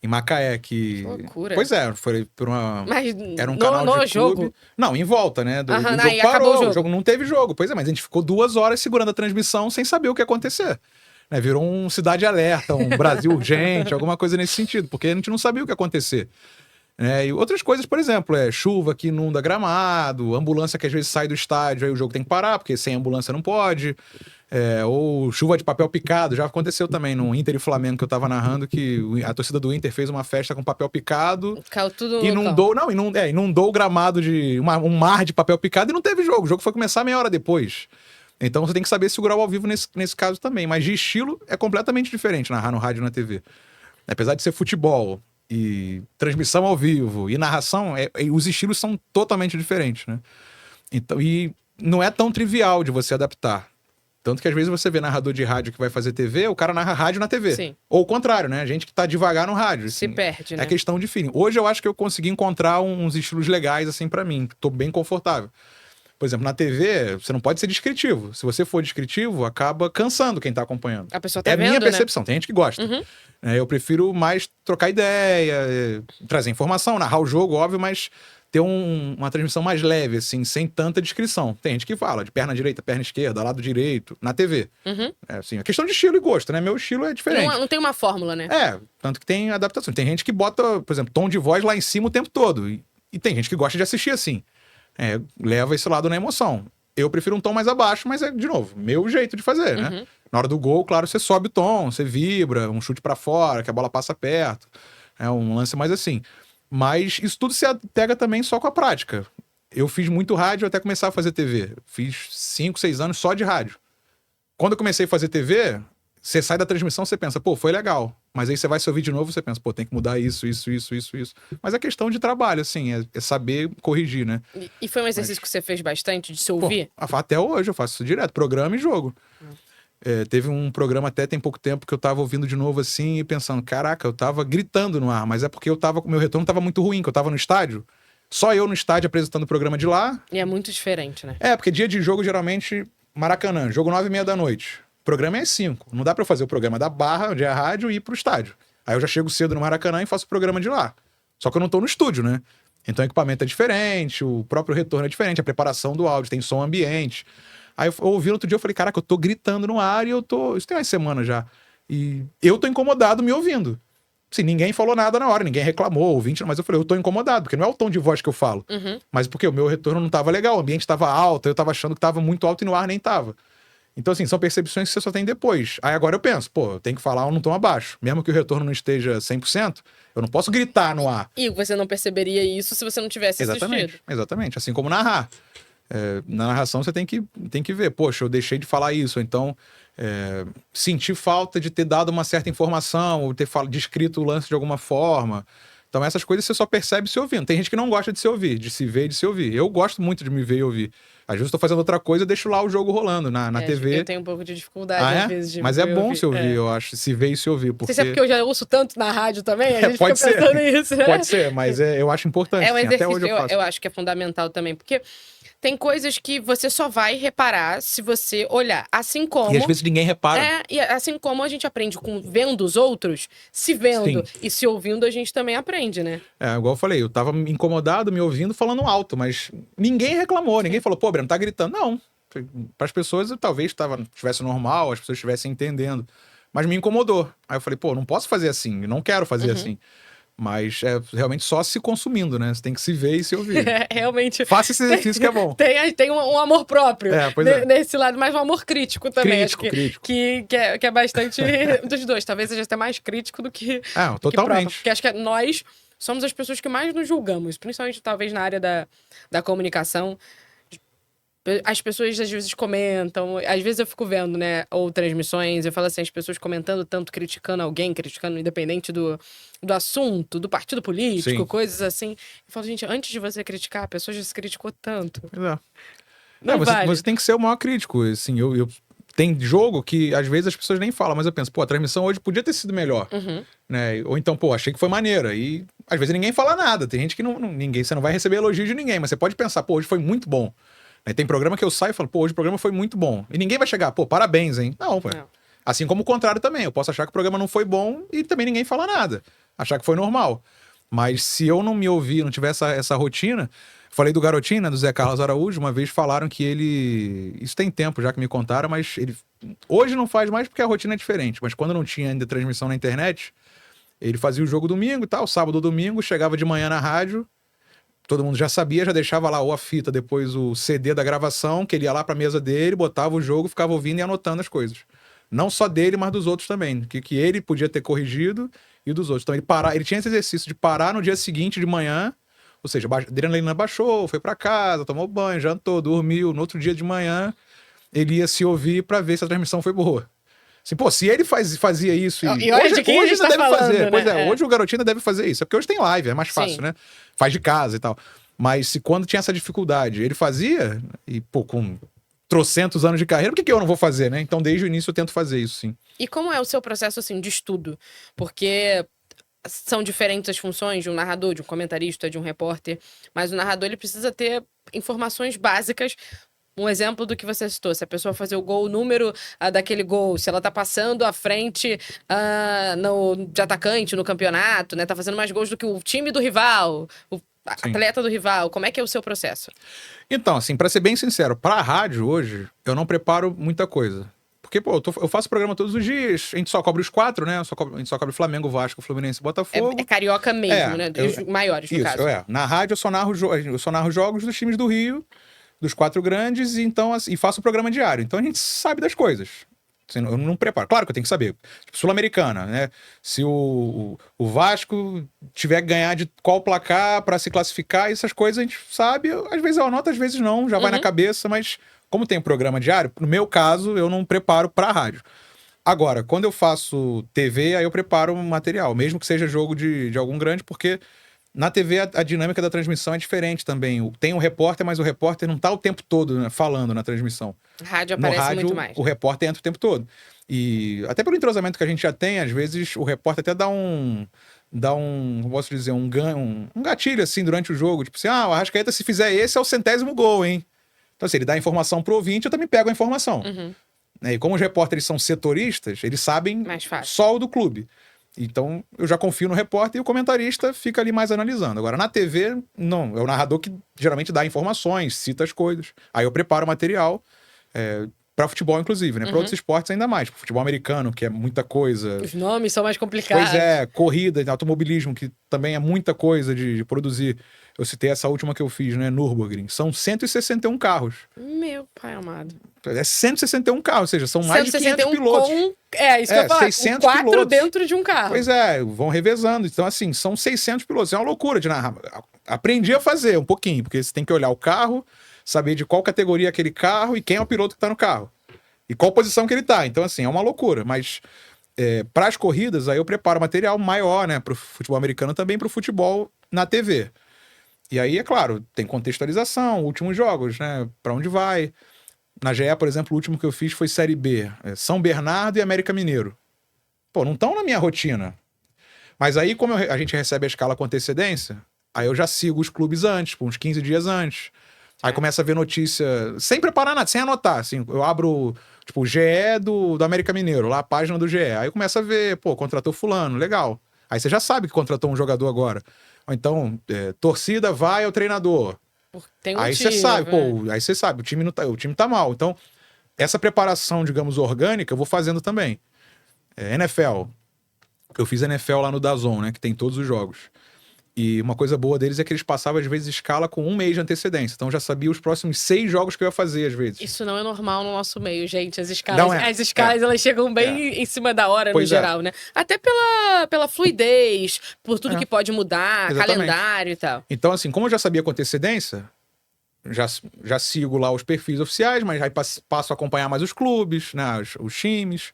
Em Macaé, que... loucura. Pois é, foi por uma... Mas era um canal de jogo? clube. Não, em volta, né? Do jogo aí parou, acabou o jogo. O jogo não teve jogo. Pois é, mas a gente ficou 2 horas segurando a transmissão sem saber o que ia acontecer. Né? Virou um Cidade Alerta, um Brasil Urgente, alguma coisa nesse sentido, porque a gente não sabia o que ia acontecer. E outras coisas, por exemplo, chuva que inunda gramado, ambulância que às vezes sai do estádio, aí o jogo tem que parar, porque sem ambulância não pode. Ou chuva de papel picado, já aconteceu também no Inter e Flamengo que eu tava narrando, que a torcida do Inter fez uma festa com papel picado. Caiu tudo inundou o gramado de um mar de papel picado e não teve jogo. O jogo foi começar meia hora depois. Então você tem que saber segurar o ao vivo nesse caso também. Mas de estilo é completamente diferente narrar no rádio e na TV. Apesar de ser futebol e transmissão ao vivo e narração, os estilos são totalmente diferentes, né? Então, e não é tão trivial de você adaptar. Tanto que às vezes você vê narrador de rádio que vai fazer TV, o cara narra rádio na TV. Sim. Ou o contrário, né? A gente que tá devagar no rádio. Assim, se perde, né? É questão de feeling. Hoje eu acho que eu consegui encontrar uns estilos legais, assim, pra mim. Tô bem confortável. Por exemplo, na TV, você não pode ser descritivo. Se você for descritivo, acaba cansando quem tá acompanhando. A pessoa tá vendo, minha percepção. Né? Tem gente que gosta. Eu prefiro mais trocar ideia, trazer informação, narrar o jogo, óbvio, mas ter uma transmissão mais leve, assim, sem tanta descrição. Tem gente que fala de perna direita, perna esquerda, lado direito, na TV. Assim, a questão de estilo e gosto, né? Meu estilo é diferente. Não tem uma fórmula, né? Tanto que tem adaptação. Tem gente que bota, por exemplo, tom de voz lá em cima o tempo todo. E tem gente que gosta de assistir assim. Leva esse lado na emoção. Eu prefiro um tom mais abaixo, mas de novo, meu jeito de fazer, né? Na hora do gol, claro, você sobe o tom, você vibra, um chute pra fora, que a bola passa perto. Um lance mais assim. Mas isso tudo se pega também só com a prática. Eu fiz muito rádio até começar a fazer TV. Fiz 5, 6 anos só de rádio. Quando eu comecei a fazer TV, você sai da transmissão, você pensa, pô, foi legal. Mas aí você vai se ouvir de novo, você pensa, pô, tem que mudar isso. Mas é questão de trabalho, assim, é saber corrigir, né? E foi um exercício que você fez bastante, de se ouvir? Pô, até hoje eu faço isso direto, programa e jogo. Teve um programa até tem pouco tempo que eu tava ouvindo de novo assim e pensando, caraca, eu tava gritando no ar, mas é porque meu retorno tava muito ruim, que eu tava no estádio. Só eu no estádio apresentando o programa de lá. E é muito diferente, né? Porque dia de jogo, geralmente, Maracanã, jogo 9h30 da noite. O programa é às 5. Não dá pra eu fazer o programa da Barra, onde é a rádio, e ir pro estádio. Aí eu já chego cedo no Maracanã e faço o programa de lá. Só que eu não tô no estúdio, né? Então o equipamento é diferente, o próprio retorno é diferente, a preparação do áudio, tem som ambiente. Aí eu ouvi no outro dia, eu falei, caraca, eu tô gritando no ar e isso tem umas semanas já. E eu tô incomodado me ouvindo. Assim, ninguém falou nada na hora, ninguém reclamou, ouvinte, mas eu falei, eu tô incomodado, porque não é o tom de voz que eu falo. Mas porque o meu retorno não tava legal, o ambiente tava alto, eu tava achando que tava muito alto e no ar nem tava. Então, assim, são percepções que você só tem depois. Aí agora eu penso, pô, eu tenho que falar num tom abaixo. Mesmo que o retorno não esteja 100%, eu não posso gritar no ar. E você não perceberia isso se você não tivesse assistido. Exatamente. Assim como narrar. Na narração você tem que ver, poxa, eu deixei de falar isso, ou então senti falta de ter dado uma certa informação, ou ter descrito o lance de alguma forma. Então essas coisas você só percebe se ouvindo. Tem gente que não gosta de se ouvir, de se ver e de se ouvir. Eu gosto muito de me ver e ouvir. Às vezes eu tô fazendo outra coisa e deixo lá o jogo rolando na TV. Eu tenho um pouco de dificuldade às vezes de Mas me é ver bom se ouvir, eu acho, se ver e se ouvir. Não sei se é porque eu já ouço tanto na rádio também, a gente pode fica pensando ser. nisso, né? Pode ser, mas eu acho importante. É um exercício, até hoje eu faço. eu acho que é fundamental também, porque tem coisas que você só vai reparar se você olhar. Assim como. E às vezes ninguém repara. E assim como a gente aprende vendo os outros, se vendo Sim. e se ouvindo, a gente também aprende, né? Igual eu falei, eu tava incomodado, me ouvindo, falando alto, mas ninguém reclamou, ninguém falou, pô, Breno, tá gritando. Não. Para as pessoas, talvez estivesse normal, as pessoas estivessem entendendo. Mas me incomodou. Aí eu falei, pô, não posso fazer assim, não quero fazer assim. Mas é realmente só se consumindo, né? Você tem que se ver e se ouvir. Realmente. Faça esse exercício que é bom. Tem um amor próprio nesse lado, mas um amor crítico também. Crítico. Que é bastante dos dois. Talvez seja até mais crítico do que. Totalmente. Que prova. Porque acho que nós somos as pessoas que mais nos julgamos, principalmente talvez na área da comunicação. As pessoas às vezes comentam, às vezes eu fico vendo, né, ou transmissões, eu falo assim, as pessoas comentando tanto, criticando alguém, criticando independente do assunto, do partido político, Sim. coisas assim. Eu falo, gente, antes de você criticar, a pessoa já se criticou tanto. Você tem que ser o maior crítico, assim, tem jogo que às vezes as pessoas nem falam, mas eu penso, pô, a transmissão hoje podia ter sido melhor, né? Ou então, pô, achei que foi maneira, e às vezes ninguém fala nada, tem gente que você não vai receber elogio de ninguém, mas você pode pensar, pô, hoje foi muito bom. Tem programa que eu saio e falo, pô, hoje o programa foi muito bom. E ninguém vai chegar, pô, parabéns, hein? Não, pô. Não. Assim como o contrário também. Eu posso achar que o programa não foi bom e também ninguém fala nada. Achar que foi normal. Mas se eu não me ouvir, não tiver essa rotina... Falei do Garotinho, né, do Zé Carlos Araújo. Uma vez falaram que ele... Isso tem tempo já que me contaram, mas ele... Hoje não faz mais porque a rotina é diferente. Mas quando não tinha ainda transmissão na internet, ele fazia o jogo domingo e tal, sábado ou domingo, chegava de manhã na rádio... Todo mundo já sabia, já deixava lá ou a fita, depois o CD da gravação, que ele ia lá pra mesa dele, botava o jogo, ficava ouvindo e anotando as coisas. Não só dele, mas dos outros também. Que ele podia ter corrigido e dos outros. Então ele tinha esse exercício de parar no dia seguinte de manhã, ou seja, a adrenalina baixou, foi pra casa, tomou banho, jantou, dormiu. No outro dia de manhã, ele ia se ouvir pra ver se a transmissão foi boa. Assim, pô, se ele fazia isso... E hoje ainda deve falando, fazer. Né? Pois hoje o Garotinho deve fazer isso. É porque hoje tem live, é mais fácil, né? Faz de casa e tal. Mas se quando tinha essa dificuldade, ele fazia, e pô, com trocentos anos de carreira, por que eu não vou fazer, né? Então, desde o início eu tento fazer isso, sim. E como é o seu processo, assim, de estudo? Porque são diferentes as funções de um narrador, de um comentarista, de um repórter, mas o narrador, ele precisa ter informações básicas. Um exemplo do que você citou, se a pessoa fazer o gol, o número daquele gol, se ela tá passando à frente de atacante no campeonato, né? Tá fazendo mais gols do que o time do rival, o atleta do rival. Como é que é o seu processo? Então, assim, pra ser bem sincero, pra rádio hoje, eu não preparo muita coisa. Porque, pô, eu faço programa todos os dias, a gente só cobre os 4, né? A gente só cobre Flamengo, Vasco, Fluminense e Botafogo. É carioca mesmo, né? Os maiores, no caso. Na rádio eu só narro jogos dos times do Rio, dos 4 grandes, e então, assim, faço o programa diário. Então a gente sabe das coisas. Assim, eu não preparo. Claro que eu tenho que saber. Tipo, Sul-Americana, né? Se o Vasco tiver que ganhar de qual placar para se classificar, essas coisas a gente sabe. Às vezes eu anoto, às vezes não, já vai na cabeça, mas como tem um programa diário, no meu caso, eu não preparo pra rádio. Agora, quando eu faço TV, aí eu preparo um material, mesmo que seja jogo de algum grande, porque na TV a dinâmica da transmissão é diferente também. Tem um repórter, mas o repórter não tá o tempo todo, né, falando na transmissão. Rádio aparece muito mais. O repórter entra o tempo todo. E até pelo entrosamento que a gente já tem, às vezes o repórter até dá um, posso dizer, um gatilho assim durante o jogo. Tipo assim, o Arrascaeta, se fizer esse, é o 100º gol, hein? Então, se ele dá informação pro ouvinte, eu também pego a informação. E como os repórteres são setoristas, eles sabem só o do clube. Então, eu já confio no repórter e o comentarista fica ali mais analisando. Agora, na TV, não. É o narrador que geralmente dá informações, cita as coisas. Aí eu preparo o material Pra futebol, inclusive, né? Pra outros esportes ainda mais. Pro futebol americano, que é muita coisa. Os nomes são mais complicados. Pois é, corrida, automobilismo, que também é muita coisa de produzir. Eu citei essa última que eu fiz, né? Nürburgring. São 161 carros. Meu pai amado. É 161 carros, ou seja, são mais de 500 161 pilotos. Isso que eu ia falar. 600 4 pilotos. dentro de um carro. Pois é, vão revezando. Então, assim, são 600 pilotos. É uma loucura de narrar. Aprendi a fazer um pouquinho, porque você tem que olhar o carro, saber de qual categoria é aquele carro e quem é o piloto que tá no carro. E qual posição que ele tá. Então, assim, é uma loucura. Mas para as corridas, aí eu preparo material maior, né? Pro futebol americano também, pro futebol na TV. E aí, é claro, tem contextualização, últimos jogos, né? Pra onde vai. Na GE, por exemplo, o último que eu fiz foi Série B. São Bernardo e América Mineiro. Pô, não estão na minha rotina. Mas aí, como a gente recebe a escala com antecedência, aí eu já sigo os clubes antes, uns 15 dias antes. Aí começa a ver notícia, sem preparar nada, sem anotar. Assim, eu abro, tipo, o GE do América Mineiro, lá a página do GE. Aí eu começo a ver, pô, contratou fulano, legal. Aí você já sabe que contratou um jogador agora. Ou então, torcida vai ao treinador. Tem Aí você sabe, pô, aí você sabe, o time tá mal. Então, essa preparação, digamos, orgânica, eu vou fazendo também. NFL. Eu fiz NFL lá no DAZN, né, que tem todos os jogos. E uma coisa boa deles é que eles passavam, às vezes, escala com um mês de antecedência. Então, eu já sabia os próximos 6 jogos que eu ia fazer, às vezes. Isso não é normal no nosso meio, gente. As escalas, Não é. elas chegam bem em cima da hora, Pois no geral, né? Até pela fluidez, por tudo que pode mudar, Exatamente. calendário e tal. Então, assim, como eu já sabia com antecedência, já sigo lá os perfis oficiais, mas aí passo a acompanhar mais os clubes, né, os times.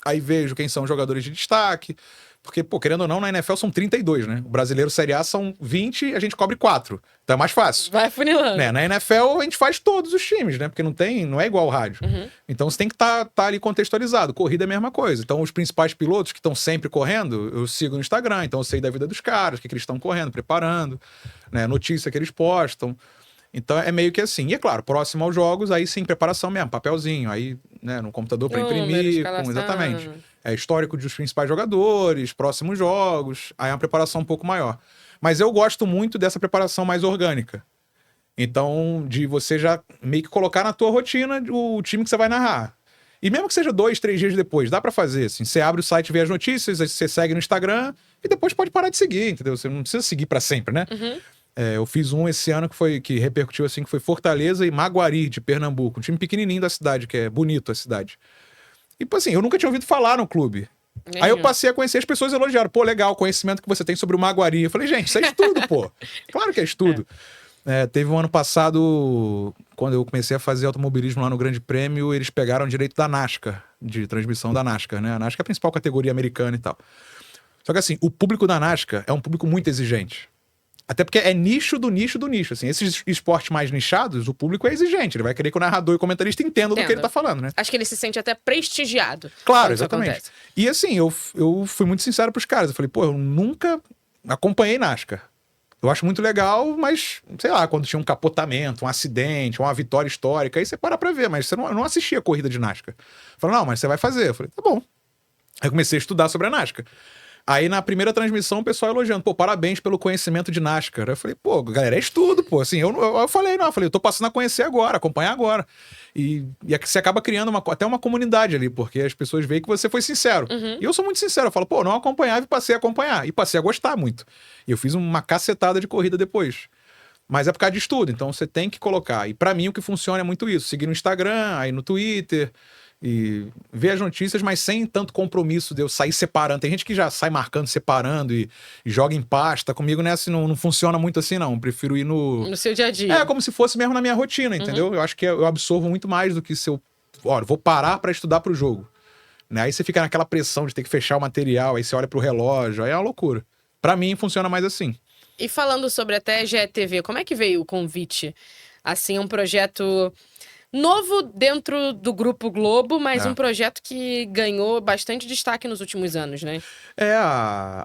Aí vejo quem são os jogadores de destaque. Porque, pô, querendo ou não, na NFL são 32, né? O brasileiro Série A são 20 e a gente cobre 4. Então é mais fácil. Vai funilando. Né? Na NFL a gente faz todos os times, né? Porque não é igual ao rádio. Então você tem que tá ali contextualizado. Corrida é a mesma coisa. Então os principais pilotos que estão sempre correndo, eu sigo no Instagram. Então eu sei da vida dos caras, o que eles estão correndo, preparando, né? Notícia que eles postam. Então é meio que assim. E é claro, próximo aos jogos, aí sim, preparação mesmo, papelzinho, aí, né, no computador para imprimir, exatamente. É histórico dos principais jogadores, próximos jogos, aí é uma preparação um pouco maior. Mas eu gosto muito dessa preparação mais orgânica. Então, de você já meio que colocar na tua rotina o time que você vai narrar. E mesmo que seja 2, 3 dias depois, dá pra fazer, assim. Você abre o site, vê as notícias, você segue no Instagram e depois pode parar de seguir, entendeu? Você não precisa seguir pra sempre, né? Eu fiz um esse ano que repercutiu assim, que foi Fortaleza e Maguari, de Pernambuco. Um time pequenininho da cidade, que é bonito a cidade. E, assim, eu nunca tinha ouvido falar no clube. Aí eu passei a conhecer, as pessoas elogiaram. Pô, legal, o conhecimento que você tem sobre o Maguari. Eu falei, gente, isso é estudo, pô. Claro que é estudo. Teve um ano passado, quando eu comecei a fazer automobilismo lá no Grande Prêmio, eles pegaram o direito da NASCAR, de transmissão da NASCAR, né? A NASCAR é a principal categoria americana e tal. Só que, assim, o público da NASCAR é um público muito exigente. Até porque é nicho do nicho do nicho, assim. Esses esportes mais nichados, o público é exigente. Ele vai querer que o narrador e o comentarista entendam do que ele tá falando, né? Acho que ele se sente até prestigiado. Claro, exatamente. E assim, eu fui muito sincero pros caras. Eu falei, pô, eu nunca acompanhei NASCAR. Eu acho muito legal, mas, sei lá, quando tinha um capotamento, um acidente, uma vitória histórica, aí você para pra ver, mas você não assistia a corrida de NASCAR. Eu falei, não, mas você vai fazer. Eu falei, tá bom. Aí eu comecei a estudar sobre a NASCAR. Aí na primeira transmissão o pessoal elogiando, pô, parabéns pelo conhecimento de NASCAR. Eu falei, pô, galera, é estudo, pô. Assim, eu falei, eu tô passando a conhecer agora, acompanhar agora. E você acaba criando até uma comunidade ali, porque as pessoas veem que você foi sincero. E eu sou muito sincero, eu falo, pô, não acompanhava e passei a acompanhar. E passei a gostar muito. E eu fiz uma cacetada de corrida depois. Mas é por causa de estudo, então você tem que colocar. E pra mim o que funciona é muito isso. Seguir no Instagram, aí no Twitter... E ver as notícias, mas sem tanto compromisso de eu sair separando. Tem gente que já sai marcando, separando e joga em pasta. Comigo nessa não funciona muito assim, não. Eu prefiro ir no seu dia a dia. É como se fosse mesmo na minha rotina, entendeu? Eu acho que eu absorvo muito mais do que se eu... Olha, vou parar pra estudar pro jogo. Né? Aí você fica naquela pressão de ter que fechar o material, aí você olha pro relógio, aí é uma loucura. Pra mim, funciona mais assim. E falando sobre até GETV, como é que veio o convite? Assim, um projeto... novo dentro do Grupo Globo, mas um projeto que ganhou bastante destaque nos últimos anos, né?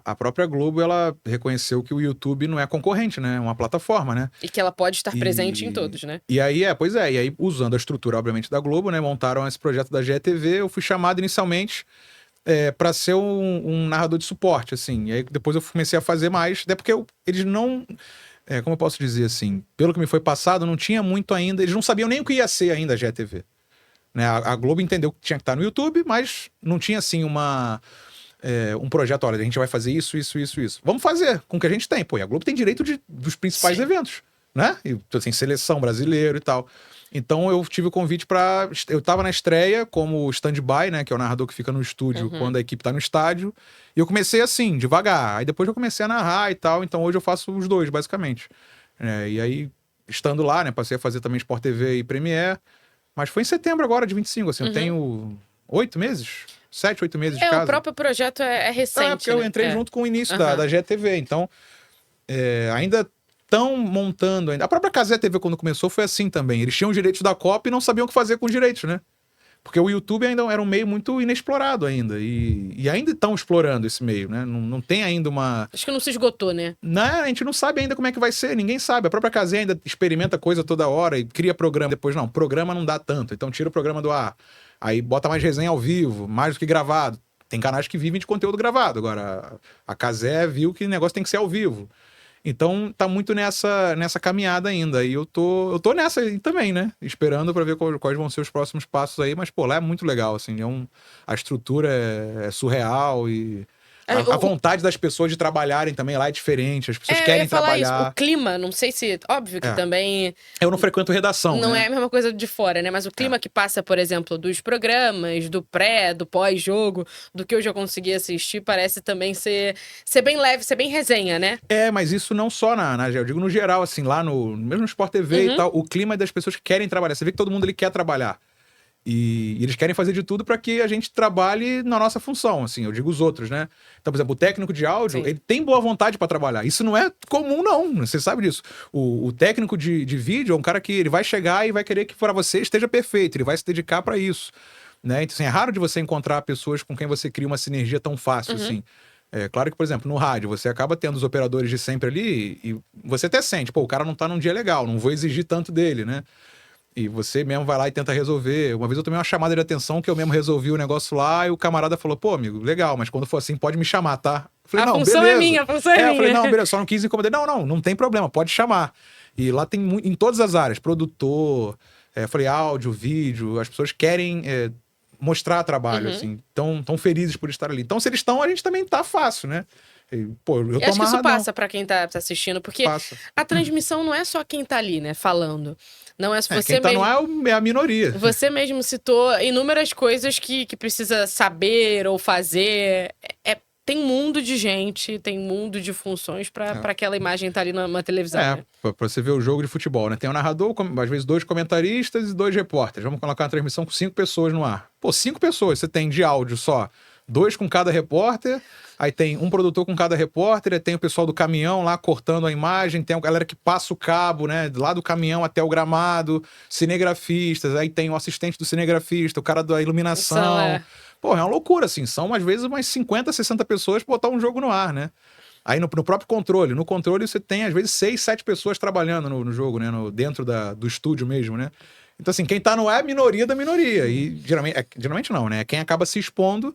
A própria Globo, ela reconheceu que o YouTube não é concorrente, né? É uma plataforma, né? E que ela pode estar presente em todos, né? E aí, e aí usando a estrutura, obviamente, da Globo, né? Montaram esse projeto da GETV. Eu fui chamado inicialmente para ser um narrador de suporte, assim. E aí depois eu comecei a fazer mais, até porque eles não... como eu posso dizer assim, pelo que me foi passado, não tinha muito ainda, eles não sabiam nem o que ia ser ainda a GETV. né? A Globo entendeu que tinha que estar no YouTube, mas não tinha, assim, um projeto, olha, a gente vai fazer isso. Vamos fazer com o que a gente tem. Pô, e a Globo tem direito dos principais eventos, né? E, assim, seleção brasileiro e tal. Então eu tive o convite para... Eu tava na estreia como stand-by, né? Que é o narrador que fica no estúdio quando a equipe tá no estádio. E eu comecei assim, devagar. Aí depois eu comecei a narrar e tal. Então hoje eu faço os dois, basicamente. E aí, estando lá, né? Passei a fazer também Sport TV e Premiere. Mas foi em setembro agora, de 25. Assim, eu tenho 8 meses? 7, 8 meses de casa. O próprio projeto é recente, porque eu entrei junto com o início da GTV. Então, ainda estão montando... A própria Cazé TV, quando começou, foi assim também. Eles tinham os direitos da Copa e não sabiam o que fazer com os direitos, né? Porque o YouTube ainda era um meio muito inexplorado ainda. E ainda estão explorando esse meio, né? Não tem ainda uma... Acho que não se esgotou, né? Não, a gente não sabe ainda como é que vai ser. Ninguém sabe. A própria Cazé ainda experimenta coisa toda hora e cria programa. Depois, não, programa não dá tanto. Então tira o programa do ar. Aí bota mais resenha ao vivo, mais do que gravado. Tem canais que vivem de conteúdo gravado. Agora, a Cazé viu que o negócio tem que ser ao vivo. Então, tá muito nessa caminhada ainda. E eu tô nessa aí também, né? Esperando pra ver quais vão ser os próximos passos aí. Mas, pô, lá é muito legal, assim. A estrutura é surreal e... A vontade das pessoas de trabalharem também lá é diferente. As pessoas querem trabalhar. Isso. O clima, não sei se... Óbvio que também... Eu não frequento redação, Não né? é a mesma coisa de fora, né? Mas o clima que passa, por exemplo, dos programas, do do pós-jogo, do que eu já consegui assistir, parece também ser bem leve, ser bem resenha, né? Mas isso não só eu digo no geral, assim, lá mesmo no Sport TV e tal, o clima é das pessoas que querem trabalhar. Você vê que todo mundo ele quer trabalhar. E eles querem fazer de tudo para que a gente trabalhe na nossa função, assim, eu digo os outros, né? Então, por exemplo, o técnico de áudio, ele tem boa vontade para trabalhar. Isso não é comum, não. Você sabe disso. O técnico de vídeo é um cara que ele vai chegar e vai querer que para você esteja perfeito. Ele vai se dedicar para isso, né? Então, assim, é raro de você encontrar pessoas com quem você cria uma sinergia tão fácil, assim. É claro que, por exemplo, no rádio, você acaba tendo os operadores de sempre ali e você até sente, pô, o cara não tá num dia legal, não vou exigir tanto dele, né? E você mesmo vai lá e tenta resolver. Uma vez eu tomei uma chamada de atenção que eu mesmo resolvi o negócio lá e o camarada falou, pô, amigo, legal, mas quando for assim, pode me chamar, tá? Eu falei, a não, função beleza. É minha, a função é minha. Eu falei, não, beleza, só não quis incomodar. Não tem problema, pode chamar. E lá tem em todas as áreas, produtor, eu falei, áudio, vídeo, as pessoas querem mostrar trabalho, assim, tão felizes por estar ali. Então, se eles estão, a gente também tá fácil, né? Pô, eu acho que isso passa pra quem tá assistindo, porque a transmissão não é só quem tá ali, né, falando. Não é você quem tá mesmo... no ar é a minoria. Você mesmo citou inúmeras coisas que precisa saber ou fazer. Tem um mundo de gente, tem um mundo de funções pra aquela imagem estar ali numa televisão. Né? Pra você ver o jogo de futebol, né? Tem um narrador, às vezes 2 comentaristas e 2 repórteres. Vamos colocar uma transmissão com 5 pessoas no ar. Pô, 5 pessoas, você tem de áudio só 2 com cada repórter, aí tem um produtor com cada repórter, aí tem o pessoal do caminhão lá cortando a imagem, tem a galera que passa o cabo, né, lá do caminhão até o gramado, cinegrafistas, aí tem o assistente do cinegrafista, o cara da iluminação. Pô, é uma loucura, assim, são às vezes umas 50, 60 pessoas pra botar um jogo no ar, né? Aí no próprio controle, no controle você tem às vezes 6, 7 pessoas trabalhando no jogo, né, dentro do estúdio mesmo, né? Então assim, quem tá no ar é a minoria da minoria, e geralmente não, né, quem acaba se expondo.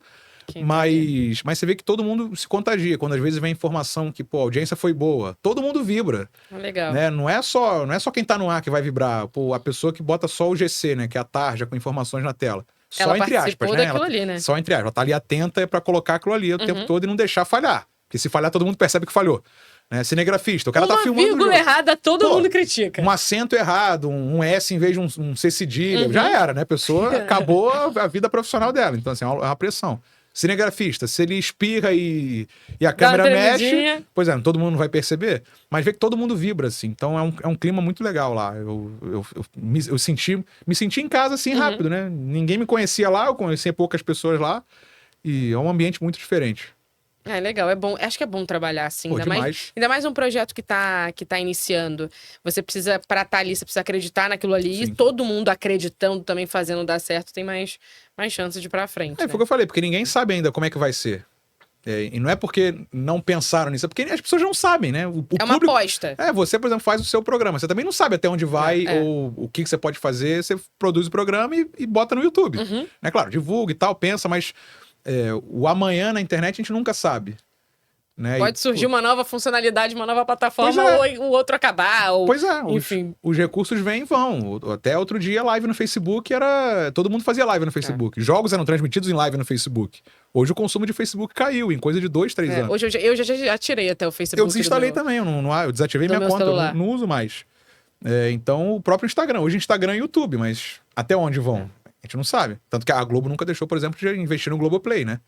Mas você vê que todo mundo se contagia. Quando às vezes vem informação que, pô, a audiência foi boa, todo mundo vibra. Legal. Né? Não é só quem tá no ar que vai vibrar. Pô, a pessoa que bota só o GC, né? Que é a tarja com informações na tela. Só ela entre aspas, né? Ali, né? Só entre aspas. Ela tá ali atenta pra colocar aquilo ali o tempo todo e não deixar falhar. Porque se falhar, todo mundo percebe que falhou. Né? Cinegrafista, o cara tá filmando. Uma vírgula errada, todo mundo critica. Um acento errado, um S em vez de um C cedilha. Já era, né? A pessoa acabou a vida profissional dela. Então, assim, é uma pressão. Cinegrafista, se ele espirra e a câmera mexe, pois é, todo mundo não vai perceber, mas vê que todo mundo vibra, assim. Então é um clima muito legal lá. Eu me senti em casa, assim, rápido, né? Ninguém me conhecia lá, eu conhecia poucas pessoas lá, e é um ambiente muito diferente. É legal, é bom. Acho que é bom trabalhar assim. Pô, ainda mais um projeto que tá iniciando. Você precisa, pra estar ali, você precisa acreditar naquilo ali. Sim. E todo mundo acreditando também, fazendo dar certo, tem mais chances de ir pra frente. Foi o que eu falei, porque ninguém sabe ainda como é que vai ser. E não é porque não pensaram nisso, é porque as pessoas não sabem, né? O uma público, aposta. Você, por exemplo, faz o seu programa. Você também não sabe até onde vai ou o que você pode fazer. Você produz o programa e bota no YouTube. Né? Claro, divulga e tal, pensa, mas o amanhã na internet a gente nunca sabe. Né? Pode surgir uma nova funcionalidade, uma nova plataforma, ou o outro acabar, ou... Pois é, enfim. Os recursos vêm e vão. Até outro dia, live no Facebook era... Todo mundo fazia live no Facebook. Jogos eram transmitidos em live no Facebook. Hoje o consumo de Facebook caiu em coisa de 2, 3 anos. Hoje eu já tirei até o Facebook. Eu desinstalei também, eu desativei minha conta, eu não uso mais. Então, o próprio Instagram. Hoje Instagram e YouTube, mas até onde vão? A gente não sabe. Tanto que a Globo nunca deixou, por exemplo, de investir no Globoplay, né?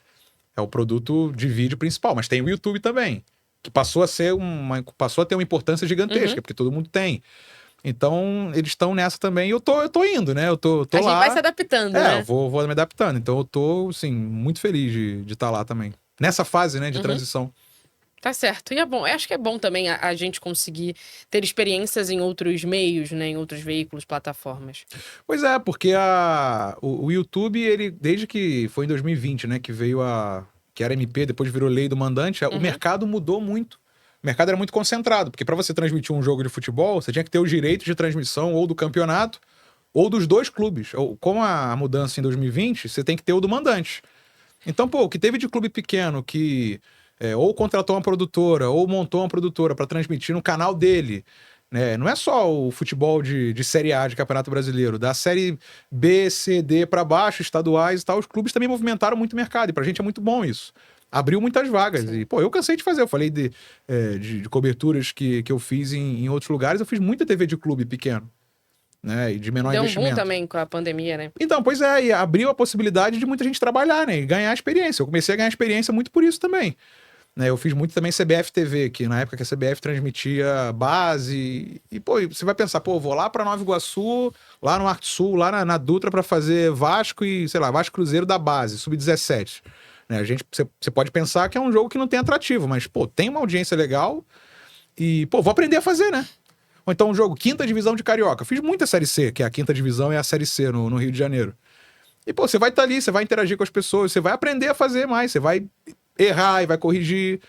É o produto de vídeo principal, mas tem o YouTube também, que passou a ter uma importância gigantesca, porque todo mundo tem. Então, eles estão nessa também e eu tô indo, né? Eu tô lá. A gente vai se adaptando, né? Vou me adaptando. Então, eu tô, assim, muito feliz de estar lá também. Nessa fase, né, de transição. Tá certo. E é bom. Eu acho que é bom também a gente conseguir ter experiências em outros meios, né? Em outros veículos, plataformas. Pois é, porque o YouTube, ele, desde que foi em 2020, né? Que veio que era MP, depois virou lei do mandante, o mercado mudou muito. O mercado era muito concentrado, porque para você transmitir um jogo de futebol, você tinha que ter os direitos de transmissão ou do campeonato ou dos dois clubes. Com a mudança em 2020, você tem que ter o do mandante. Então, o que teve de clube pequeno que ou contratou uma produtora ou montou uma produtora para transmitir no canal dele, né? Não é só o futebol de Série A de Campeonato Brasileiro, da Série B, C, D para baixo, estaduais e tal, os clubes também movimentaram muito o mercado, e pra gente é muito bom isso. Abriu muitas vagas. Sim. E, eu cansei de fazer. Eu falei de coberturas que eu fiz em outros lugares. Eu fiz muita TV de clube pequeno, né? E de menor investimento. Deu um boom também com a pandemia, né? Então, pois é. E abriu a possibilidade de muita gente trabalhar, né? E ganhar experiência. Eu comecei a ganhar experiência muito por isso também. Né? Eu fiz muito também CBF TV, que na época que a CBF transmitia base. E, você vai pensar, vou lá pra Nova Iguaçu, lá no Arte Sul, lá na Dutra pra fazer Vasco e, sei lá, Vasco Cruzeiro da base, Sub-17. Né? Você pode pensar que é um jogo que não tem atrativo, mas, tem uma audiência legal e, vou aprender a fazer, né? Ou então um jogo, 5ª divisão de Carioca. Eu fiz muita Série C, que é a 5ª divisão e a Série C no Rio de Janeiro. E, você vai estar ali, você vai interagir com as pessoas, você vai aprender a fazer mais, você vai errar e vai corrigir,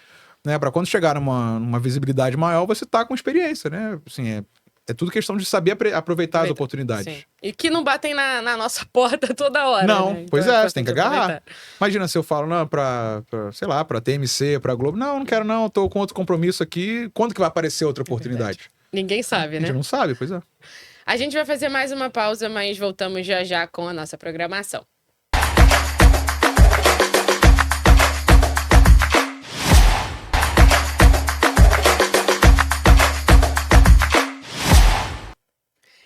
né? Pra quando chegar numa visibilidade maior, você tá com experiência, né? Assim, é tudo questão de saber aproveitar as oportunidades. Sim. E que não batem na nossa porta toda hora, não, né? Pois você tem que agarrar. Imagina se eu falo, não, sei lá, pra TMC, pra Globo. Não quero não, tô com outro compromisso aqui. Quando que vai aparecer outra oportunidade? Ninguém sabe, né? A gente não sabe, pois é. A gente vai fazer mais uma pausa, mas voltamos já com a nossa programação.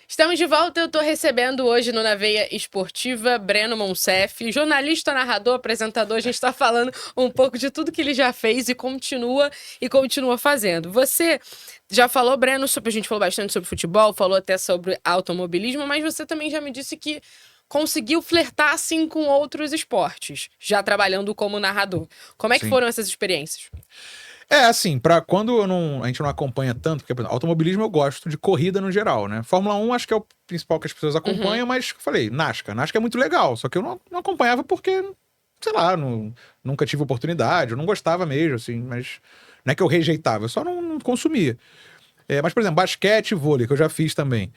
Estamos de volta, eu estou recebendo hoje no Na Veia Esportiva Breno Monsef, jornalista, narrador, apresentador. A gente está falando um pouco de tudo que ele já fez e continua fazendo. Você já falou, Breno, a gente falou bastante sobre futebol, falou até sobre automobilismo, mas você também já me disse que conseguiu flertar assim com outros esportes, já trabalhando como narrador. Como é que foram essas experiências? Assim, pra quando a gente não acompanha tanto, porque, por exemplo, automobilismo eu gosto de corrida no geral, né? Fórmula 1 acho que é o principal que as pessoas acompanham, mas eu falei, NASCAR é muito legal, só que eu não acompanhava porque, sei lá, nunca tive oportunidade, eu não gostava mesmo, assim, mas não é que eu rejeitava, eu só não consumia. Mas, por exemplo, basquete e vôlei, que eu já fiz também.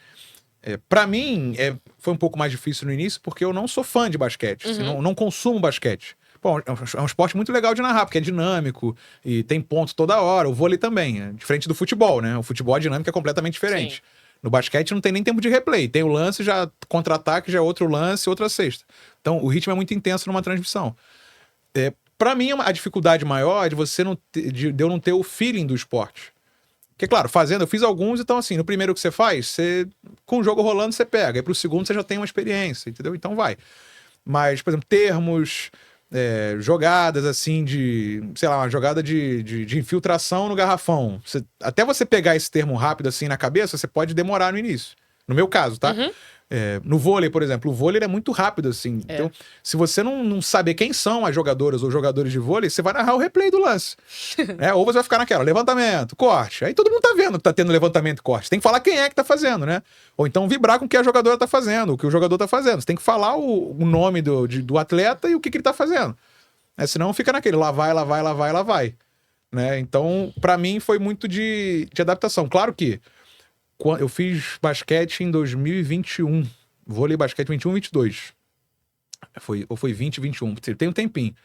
Pra mim, foi um pouco mais difícil no início, porque eu não sou fã de basquete, assim, não consumo basquete. É um esporte muito legal de narrar, porque é dinâmico e tem pontos toda hora. O vôlei também, diferente do futebol, né? O futebol, a dinâmica é completamente diferente. Sim. No basquete não tem nem tempo de replay. Tem o lance, já contra-ataque, já é outro lance, outra cesta. Então, o ritmo é muito intenso numa transmissão. Pra mim, a dificuldade maior é de eu não ter o feeling do esporte. Porque, claro, eu fiz alguns, então, assim, no primeiro que você faz, com o jogo rolando, você pega. Aí pro segundo, você já tem uma experiência, entendeu? Então, vai. Mas, por exemplo, termos... jogadas assim sei lá, uma jogada de infiltração no garrafão. Até você pegar esse termo rápido assim na cabeça, você pode demorar no início. No meu caso, tá? No vôlei, por exemplo, o vôlei é muito rápido assim. Então, se você não saber quem são as jogadoras ou jogadores de vôlei, você vai narrar o replay do lance. Ou você vai ficar naquela, levantamento, corte. Aí todo mundo tá vendo que tá tendo levantamento e corte. Tem que falar quem é que tá fazendo, né? Ou então vibrar com o que a jogadora tá fazendo, o que o jogador tá fazendo. Você tem que falar o nome do atleta e o que ele tá fazendo. Senão fica naquele, lá vai. Né? Então, pra mim, foi muito de adaptação. Claro que eu fiz basquete em 2021. Vôlei basquete 21, 22. Ou foi 20, 21. Tem um tempinho.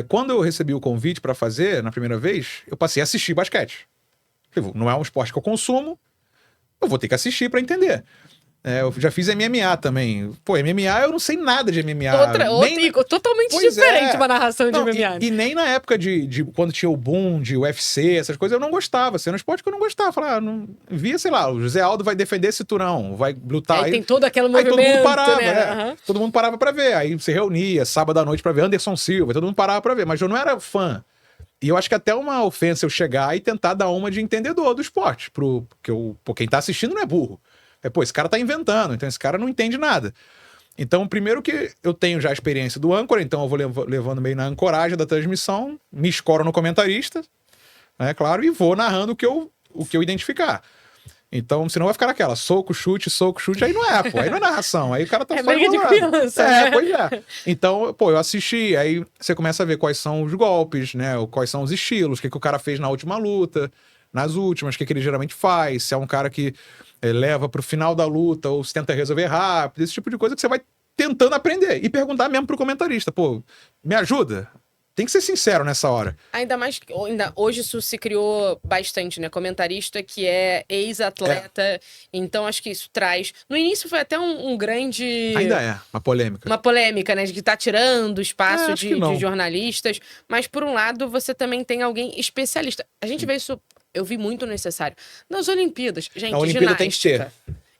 Quando eu recebi o convite para fazer, na primeira vez, eu passei a assistir basquete. Não é um esporte que eu consumo, eu vou ter que assistir para entender. Eu já fiz MMA também. Pô, MMA eu não sei nada de MMA. Totalmente diferente uma narração de MMA. E nem na época de quando tinha o boom de UFC, essas coisas, eu não gostava. Assim, era um esporte que eu não gostava. Falava, não via, sei lá, o José Aldo vai defender cinturão, vai lutar. Aí tem todo aquele movimento, todo mundo parava, né? Todo mundo parava pra ver. Aí você reunia sábado à noite pra ver Anderson Silva, todo mundo parava pra ver. Mas eu não era fã. E eu acho que até uma ofensa eu chegar e tentar dar uma de entendedor do esporte. Porque quem tá assistindo não é burro. Esse cara tá inventando, então esse cara não entende nada. Então, primeiro que eu tenho já a experiência do âncora, então eu vou levando meio na ancoragem da transmissão, me escoro no comentarista, né, claro, e vou narrando o que eu identificar. Então, senão vai ficar naquela, soco, chute, aí não é, aí não é narração, aí o cara tá só briga de criança, né? Pois é. Então, eu assisti, aí você começa a ver quais são os golpes, né, quais são os estilos, o que o cara fez na última luta, nas últimas, o que ele geralmente faz, se é um cara que leva pro final da luta ou se tenta resolver rápido, esse tipo de coisa que você vai tentando aprender e perguntar mesmo pro comentarista, me ajuda? Tem que ser sincero nessa hora. Ainda mais que hoje isso se criou bastante, né? Comentarista que é ex-atleta, então acho que isso traz... No início foi até um grande... Ainda é, uma polêmica. Uma polêmica, né? De que tá tirando o espaço de jornalistas, mas por um lado você também tem alguém especialista. A gente vê isso, eu vi muito necessário. Nas Olimpíadas, gente, na Olimpíada tem que ter.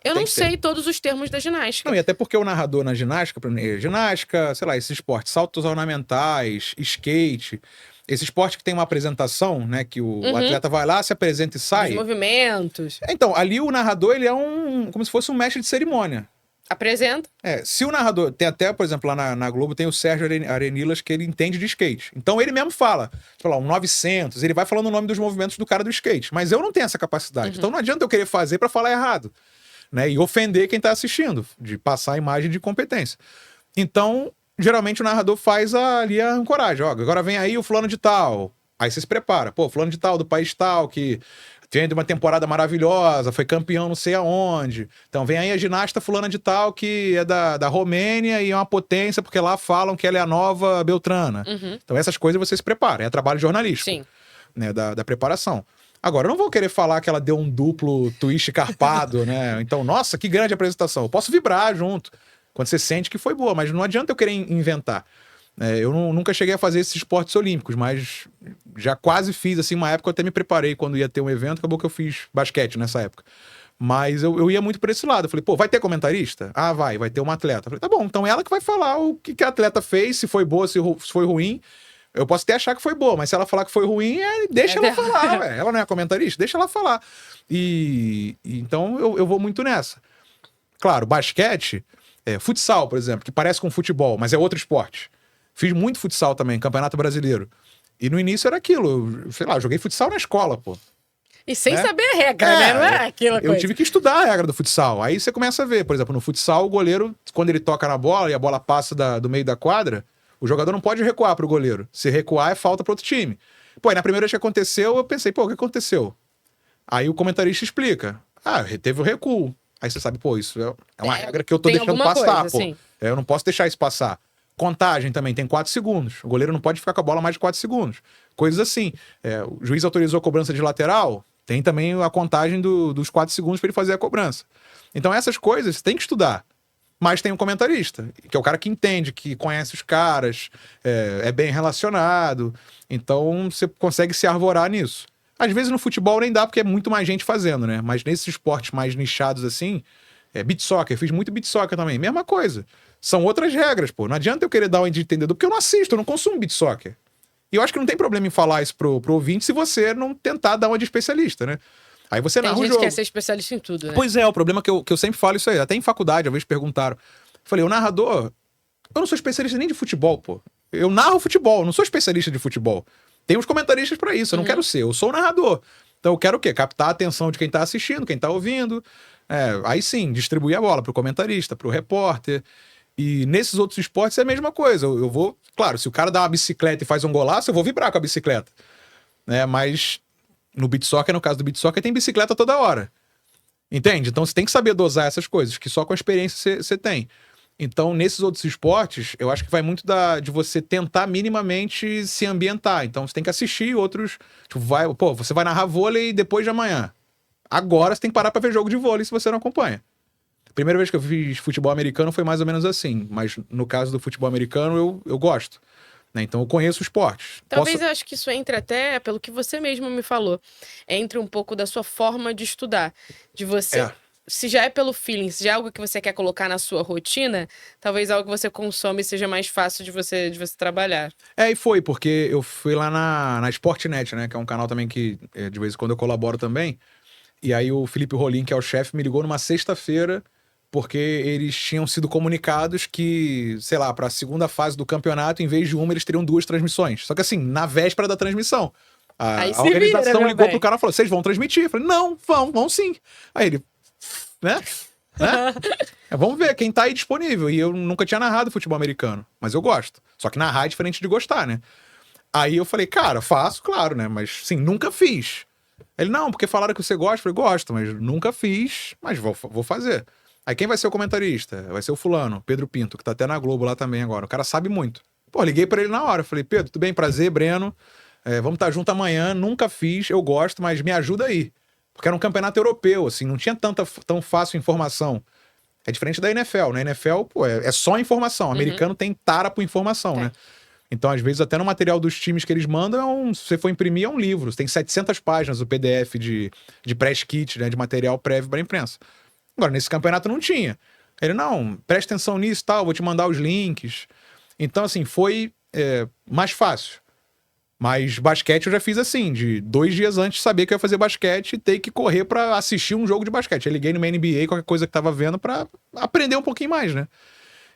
Eu não sei todos os termos da ginástica. Não, e até porque o narrador na ginástica, sei lá, esses esportes, saltos ornamentais, skate, esse esporte que tem uma apresentação, né, que o atleta vai lá, se apresenta e sai. Os movimentos. Então, ali o narrador, ele é como se fosse um mestre de cerimônia. Apresenta. Se o narrador, tem até, por exemplo, lá na Globo, tem o Sérgio Arenilas, que ele entende de skate. Então ele mesmo fala, sei lá, um 900, ele vai falando o nome dos movimentos do cara do skate. Mas eu não tenho essa capacidade. Então não adianta eu querer fazer pra falar errado. Né, e ofender quem tá assistindo, de passar a imagem de competência. Então, geralmente o narrador faz ali a ancoragem. Agora vem aí o fulano de tal. Aí você se prepara. Fulano de tal, do país tal, que vem de uma temporada maravilhosa, foi campeão não sei aonde. Então vem aí a ginasta fulana de tal, que é da Romênia e é uma potência, porque lá falam que ela é a nova Beltrana. Então essas coisas você se prepara. É trabalho jornalístico. Sim. Né, da preparação. Agora, eu não vou querer falar que ela deu um duplo twist carpado, né? Então, nossa, que grande apresentação. Eu posso vibrar junto, quando você sente que foi boa, mas não adianta eu querer inventar. Eu nunca cheguei a fazer esses esportes olímpicos, mas já quase fiz, assim, uma época eu até me preparei quando ia ter um evento, acabou que eu fiz basquete nessa época. Mas eu ia muito por esse lado. Eu falei, vai ter comentarista? Ah, vai ter uma atleta. Eu falei, tá bom, então ela que vai falar o que a atleta fez, se foi boa, se foi ruim. Eu posso até achar que foi boa, mas se ela falar que foi ruim, deixa ela falar, ué. Ela não é comentarista? Deixa ela falar. Então eu vou muito nessa. Claro, basquete, futsal, por exemplo, que parece com futebol, mas é outro esporte. Fiz muito futsal também, Campeonato Brasileiro. E no início era aquilo, sei lá, joguei futsal na escola, E sem saber a regra, né? Não é aquela coisa. Eu tive que estudar a regra do futsal. Aí você começa a ver, por exemplo, no futsal, o goleiro, quando ele toca na bola e a bola passa do meio da quadra, o jogador não pode recuar pro goleiro. Se recuar, é falta pro outro time. Aí na primeira vez que aconteceu, eu pensei, o que aconteceu? Aí o comentarista explica. Teve o recuo. Aí você sabe, isso é uma regra que eu tô deixando passar, coisa, eu não posso deixar isso passar. Contagem também, tem 4 segundos. O goleiro não pode ficar com a bola mais de 4 segundos. Coisas assim. O juiz autorizou a cobrança de lateral, tem também a contagem dos 4 segundos para ele fazer a cobrança. Então essas coisas você tem que estudar. Mas tem um comentarista, que é o cara que entende, que conhece os caras, é bem relacionado. Então você consegue se arvorar nisso. Às vezes no futebol nem dá, porque é muito mais gente fazendo, né? Mas nesses esportes mais nichados assim, beach soccer, fiz muito beach soccer também, mesma coisa. São outras regras, Não adianta eu querer dar um entendedor, porque eu não assisto, eu não consumo beach soccer. E eu acho que não tem problema em falar isso pro ouvinte se você não tentar dar uma de especialista, né? Aí você narra o jogo. Tem gente que quer ser especialista em tudo, né? Pois é, o problema é que eu sempre falo isso aí. Até em faculdade, às vezes perguntaram. Eu falei, o narrador... Eu não sou especialista nem de futebol, Eu narro futebol, eu não sou especialista de futebol. Tem uns comentaristas pra isso, eu não quero ser. Eu sou o narrador. Então eu quero o quê? Captar a atenção de quem tá assistindo, quem tá ouvindo. Aí sim, distribuir a bola pro comentarista, pro repórter. E nesses outros esportes é a mesma coisa. Eu vou... Claro, se o cara dá uma bicicleta e faz um golaço, eu vou vibrar com a bicicleta. Mas... No beach soccer, no caso do beach soccer, tem bicicleta toda hora. Entende? Então você tem que saber dosar essas coisas, que só com a experiência você tem. Então, nesses outros esportes, eu acho que vai muito de você tentar minimamente se ambientar. Então, você tem que assistir outros... Tipo, você vai narrar vôlei depois de amanhã. Agora você tem que parar pra ver jogo de vôlei se você não acompanha. A primeira vez que eu fiz futebol americano foi mais ou menos assim. Mas no caso do futebol americano, eu gosto. Né? Então, eu conheço o esporte. Talvez eu acho que isso entre até, pelo que você mesmo me falou, entre um pouco da sua forma de estudar. De você... Se já é pelo feeling, se já é algo que você quer colocar na sua rotina, talvez algo que você consome seja mais fácil de você trabalhar. E foi, porque eu fui lá na Sportnet, né? Que é um canal também que, de vez em quando, eu colaboro também. E aí o Felipe Rolim, que é o chefe, me ligou numa sexta-feira, porque eles tinham sido comunicados que, sei lá, para a segunda fase do campeonato, em vez de uma, eles teriam 2 transmissões. Só que assim, na véspera da transmissão. A organização ligou pro cara e falou: vocês vão transmitir? Eu falei: não, vão sim. Aí ele... Né? Vamos ver quem tá aí disponível. E eu nunca tinha narrado futebol americano, mas eu gosto. Só que narrar é diferente de gostar, né? Aí eu falei: cara, faço, claro, né? Mas sim, nunca fiz. Ele: não, porque falaram que você gosta. Eu falei: gosto, mas nunca fiz, mas vou fazer. Aí quem vai ser o comentarista? Vai ser o fulano, Pedro Pinto, que tá até na Globo lá também agora. O cara sabe muito. Pô, liguei pra ele na hora. Falei: Pedro, tudo bem? Prazer, Breno. Vamos estar junto amanhã. Nunca fiz, eu gosto, mas me ajuda aí. Porque era um campeonato europeu, assim, não tinha tão fácil informação. É diferente da NFL, né? NFL, pô, é só informação. O americano tem tara por informação, né? Então, às vezes, até no material dos times que eles mandam, se você for imprimir, é um livro. Tem 700 páginas o PDF de press kit, né? De material prévio para a imprensa. Agora, nesse campeonato não tinha. Ele: não, presta atenção nisso e tal, vou te mandar os links. Então, assim, foi mais fácil. Mas basquete eu já fiz assim, de 2 dias antes de saber que eu ia fazer basquete e ter que correr pra assistir um jogo de basquete. Eu liguei numa NBA, qualquer coisa que tava vendo, pra aprender um pouquinho mais, né?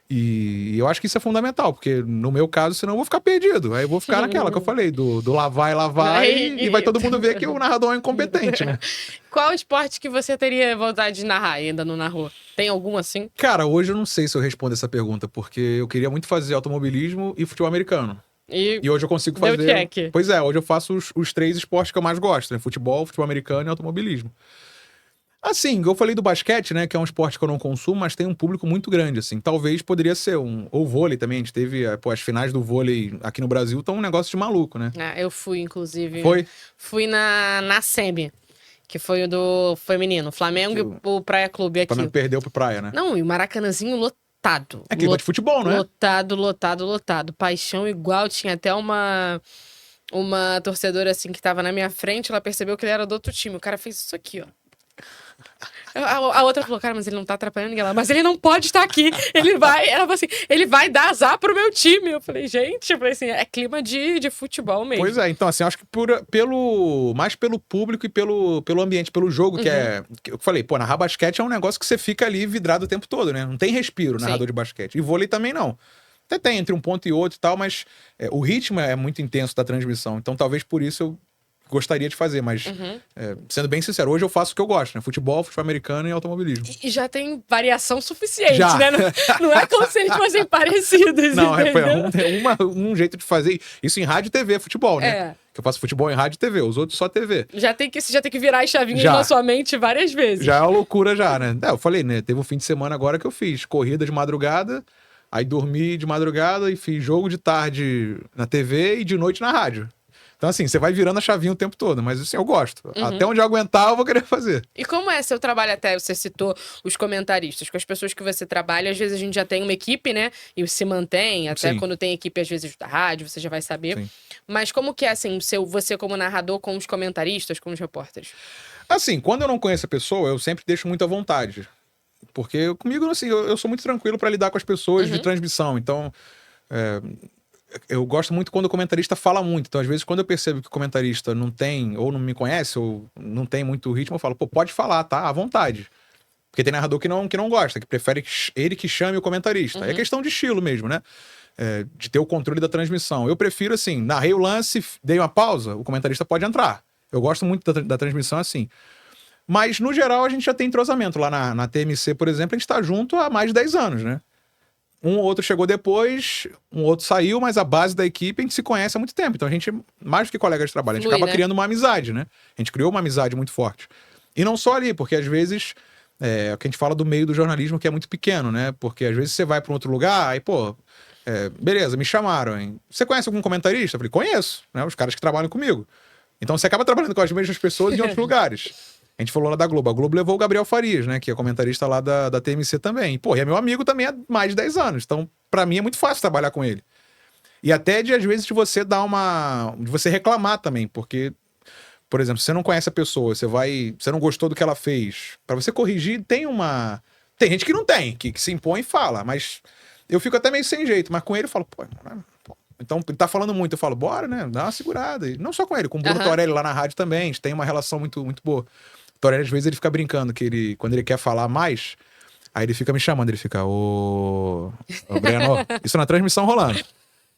E eu acho que isso é fundamental, porque no meu caso, senão eu vou ficar perdido. Aí eu vou ficar naquela que eu falei, do lá vai, e vai todo mundo ver que o narrador é incompetente, né? Qual esporte que você teria vontade de narrar e ainda não narrou? Tem algum assim? Cara, hoje eu não sei se eu respondo essa pergunta, porque eu queria muito fazer automobilismo e futebol americano. E hoje eu consigo fazer... Deu check. Pois é, hoje eu faço os 3 esportes que eu mais gosto, né? Futebol americano e automobilismo. Assim, eu falei do basquete, né? Que é um esporte que eu não consumo, mas tem um público muito grande, assim. Talvez poderia ser ou vôlei também. A gente teve, as finais do vôlei aqui no Brasil, estão um negócio de maluco, né? Eu fui, inclusive. Foi? Fui na SEMI, que foi o do feminino. Flamengo e o Praia Clube aqui. O Flamengo perdeu pro Praia, né? Não, e o Maracanãzinho lotado. É clima de futebol, né? Lotado. Paixão igual. Tinha até uma torcedora assim que tava na minha frente. Ela percebeu que ele era do outro time. O cara fez isso aqui, ó. A outra falou: cara, mas ele não tá atrapalhando ninguém lá. Mas ele não pode estar aqui. Ela falou assim: ele vai dar azar pro meu time. Eu falei: gente, assim, é clima de futebol mesmo. Pois é, então assim, acho que mais pelo público e pelo ambiente, pelo jogo, que eu falei, pô, narrar basquete é um negócio que você fica ali vidrado o tempo todo, né? Não tem respiro narrador de basquete. E vôlei também não. Até tem entre um ponto e outro e tal, mas o ritmo é muito intenso da transmissão. Então talvez por isso eu gostaria de fazer, mas sendo bem sincero, hoje eu faço o que eu gosto, né? Futebol americano e automobilismo. E já tem variação suficiente, né? Não é como se eles fossem parecidos, não, um jeito de fazer isso em rádio e TV, futebol, né? Que eu faço futebol em rádio e TV, os outros só TV. Você já tem que virar as chavinhas na sua mente várias vezes. Já é uma loucura já, né? Eu falei, né? Teve um fim de semana agora que eu fiz corrida de madrugada, aí dormi de madrugada e fiz jogo de tarde na TV e de noite na rádio. Então, assim, você vai virando a chavinha o tempo todo, mas assim, eu gosto. Até onde eu aguentar, eu vou querer fazer. E como é seu trabalho até? Você citou os comentaristas, com as pessoas que você trabalha, às vezes a gente já tem uma equipe, né? E se mantém, até quando tem equipe, às vezes, da rádio, você já vai saber. Sim. Mas como que é, assim, você como narrador com os comentaristas, com os repórteres? Assim, quando eu não conheço a pessoa, eu sempre deixo muito à vontade. Porque comigo, assim, eu sou muito tranquilo para lidar com as pessoas de transmissão. Então, eu gosto muito quando o comentarista fala muito. Então, às vezes, quando eu percebo que o comentarista não tem, ou não me conhece, ou não tem muito ritmo, eu falo, pô, pode falar, tá? À vontade. Porque tem narrador que não gosta, que prefere ele que chame o comentarista. É questão de estilo mesmo, né? De ter o controle da transmissão. Eu prefiro, assim, narrei o lance, dei uma pausa, o comentarista pode entrar. Eu gosto muito da transmissão assim. Mas, no geral, a gente já tem entrosamento. Lá na TMC, por exemplo, a gente tá junto há mais de 10 anos, né? Um ou outro chegou depois, um outro saiu, mas a base da equipe a gente se conhece há muito tempo. Então a gente, mais do que colegas de trabalho, a gente acaba criando uma amizade, né? A gente criou uma amizade muito forte. E não só ali, porque às vezes É o que a gente fala do meio do jornalismo, que é muito pequeno, né? Porque às vezes você vai para um outro lugar, aí, pô, beleza, me chamaram, hein? Você conhece algum comentarista? Eu falei, conheço, né? Os caras que trabalham comigo. Então você acaba trabalhando com as mesmas pessoas em outros lugares. A gente falou lá da Globo. A Globo levou o Gabriel Farias, né? Que é comentarista lá da TMC também. Pô, e é meu amigo também há mais de 10 anos. Então, pra mim, é muito fácil trabalhar com ele. E até às vezes, de você dar de você reclamar também, porque, por exemplo, se você não conhece a pessoa, você não gostou do que ela fez, pra você corrigir, tem gente que não tem, que se impõe e fala, mas eu fico até meio sem jeito, mas com ele eu falo, pô, então ele tá falando muito, eu falo, bora, né, dá uma segurada. E não só com ele, com o Bruno Torelli lá na rádio também, a gente tem uma relação muito, muito boa. O Torelli, às vezes, ele fica brincando, que quando ele quer falar mais, aí ele fica me chamando, ele fica, ô Breno, isso na transmissão rolando.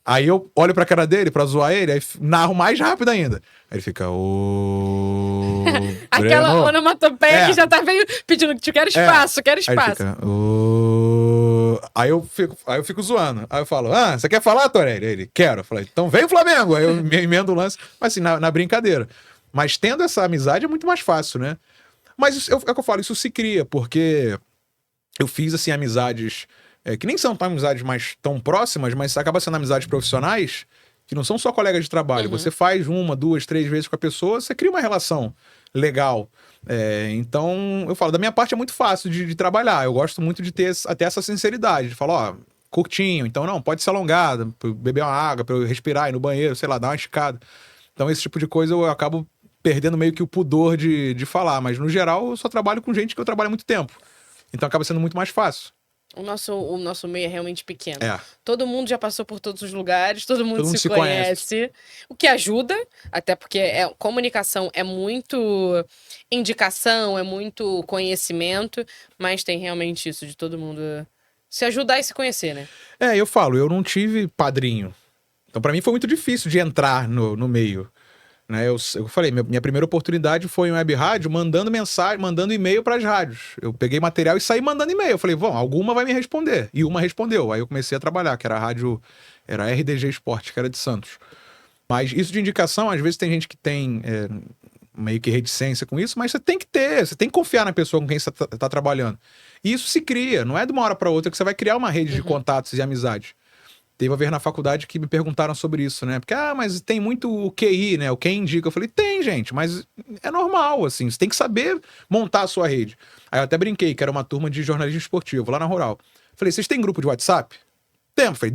Aí eu olho pra cara dele pra zoar ele, aí narro mais rápido ainda. Aí ele fica, ô... Aquela onomatopeia que já tá meio pedindo que quero espaço, quero espaço. Aí ele fica, ô... Aí eu fico zoando. Aí eu falo, você quer falar, Torelli? Aí ele, quero. Eu falei, então vem o Flamengo. Aí eu me emendo o lance, mas assim, na brincadeira. Mas tendo essa amizade é muito mais fácil, né? Mas é o que eu falo, isso se cria, porque eu fiz, assim, amizades... que nem são amizades mais tão próximas, mas acaba sendo amizades profissionais que não são só colegas de trabalho. Você faz 1, 2, 3 vezes com a pessoa, você cria uma relação legal. Então, eu falo, da minha parte é muito fácil de trabalhar. Eu gosto muito de ter até essa sinceridade, de falar, ó, curtinho, então não, pode ser alongado, pra eu beber uma água, pra eu respirar, ir no banheiro, sei lá, dar uma esticada. Então, esse tipo de coisa eu acabo perdendo meio que o pudor de falar, mas no geral eu só trabalho com gente que eu trabalho há muito tempo. Então acaba sendo muito mais fácil. O nosso meio é realmente pequeno. É. Todo mundo já passou por todos os lugares, todo mundo se conhece. O que ajuda, até porque comunicação é muito indicação, é muito conhecimento, mas tem realmente isso de todo mundo se ajudar e se conhecer, né? Eu falo, eu não tive padrinho. Então pra mim foi muito difícil de entrar no meio. Né? Eu falei, minha primeira oportunidade foi em web rádio, mandando mensagem, mandando e-mail para as rádios. Eu peguei material e saí mandando e-mail. Eu falei, bom, alguma vai me responder. E uma respondeu. Aí eu comecei a trabalhar, que era a rádio, era a RDG Esporte, que era de Santos. Mas isso de indicação, às vezes tem gente que tem meio que reticência com isso, mas você tem que confiar na pessoa com quem você tá trabalhando. E isso se cria, não é de uma hora para outra que você vai criar uma rede de contatos e amizades. Teve uma vez na faculdade que me perguntaram sobre isso, né? Porque, mas tem muito o QI, né? O quem indica. Eu falei, tem, gente, mas é normal, assim. Você tem que saber montar a sua rede. Aí eu até brinquei, que era uma turma de jornalismo esportivo, lá na Rural. Falei, vocês têm grupo de WhatsApp? Temos. Falei,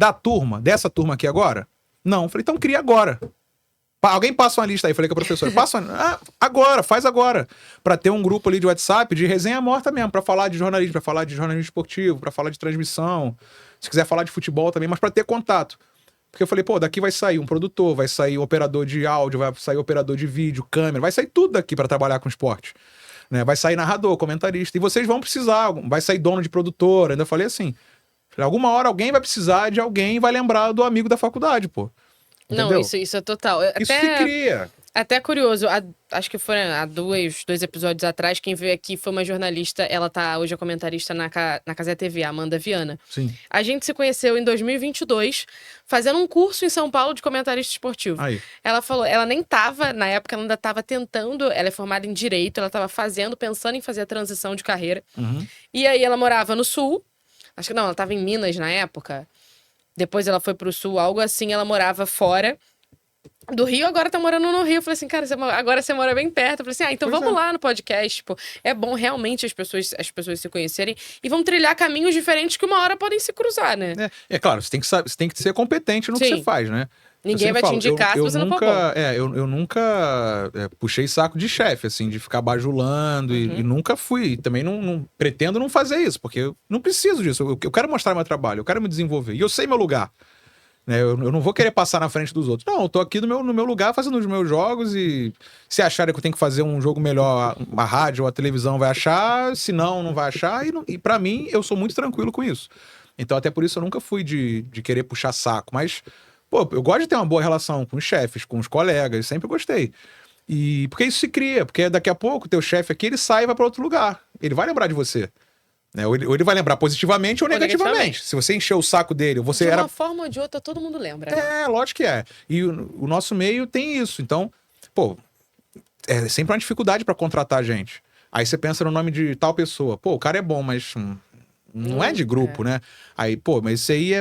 dessa turma aqui agora? Não. Falei, então cria agora. Alguém passa uma lista aí. Falei com a professora, agora, faz agora. Pra ter um grupo ali de WhatsApp de resenha morta mesmo, pra falar de jornalismo, pra falar de jornalismo esportivo, pra falar de transmissão. Se quiser falar de futebol também, mas para ter contato. Porque eu falei, daqui vai sair um produtor, vai sair um operador de áudio, vai sair operador de vídeo, câmera, vai sair tudo daqui para trabalhar com esporte. Né? Vai sair narrador, comentarista, e vocês vão precisar, vai sair dono de produtora. Ainda falei assim, alguma hora alguém vai precisar de alguém e vai lembrar do amigo da faculdade, pô. Entendeu? Não, isso é total. Isso se cria. Até curioso, acho que foi há dois episódios atrás, quem veio aqui foi uma jornalista, ela tá hoje comentarista na Cazé TV, a Amanda Viana. Sim. A gente se conheceu em 2022, fazendo um curso em São Paulo de comentarista esportivo. Aí. Ela falou, ela nem tava, na época ela ainda tava tentando, ela é formada em Direito, ela tava pensando em fazer a transição de carreira. E aí ela morava no Sul, acho que não, ela tava em Minas na época, depois ela foi pro Sul, algo assim, ela morava fora do Rio, agora tá morando no Rio. Eu falei assim, cara, agora você mora bem perto. Eu falei assim, então vamos lá no podcast. Tipo, é bom realmente as pessoas se conhecerem e vão trilhar caminhos diferentes que uma hora podem se cruzar, né? É claro, você tem que ser competente no que você faz, né? Ninguém vai te indicar se você não for bom. Eu nunca puxei saco de chefe, assim, de ficar bajulando e nunca fui. Também não pretendo não fazer isso, porque eu não preciso disso. Eu quero mostrar meu trabalho, eu quero me desenvolver. E eu sei meu lugar. Eu não vou querer passar na frente dos outros. Não, eu tô aqui no meu lugar fazendo os meus jogos e se acharem que eu tenho que fazer um jogo melhor, a rádio ou a televisão vai achar, se não vai achar. E pra mim, eu sou muito tranquilo com isso. Então, até por isso, eu nunca fui de querer puxar saco. Mas, eu gosto de ter uma boa relação com os chefes, com os colegas, sempre gostei. E porque isso se cria, porque daqui a pouco o teu chefe aqui, ele sai e vai pra outro lugar. Ele vai lembrar de você. Ou ele vai lembrar positivamente ou negativamente. Se você encher o saco dele, você de era... uma forma ou de outra, todo mundo lembra. Né? Lógico que é. E o nosso meio tem isso. Então, é sempre uma dificuldade para contratar gente. Aí você pensa no nome de tal pessoa. Pô, o cara é bom, mas não é de grupo, né? Aí, pô, mas esse aí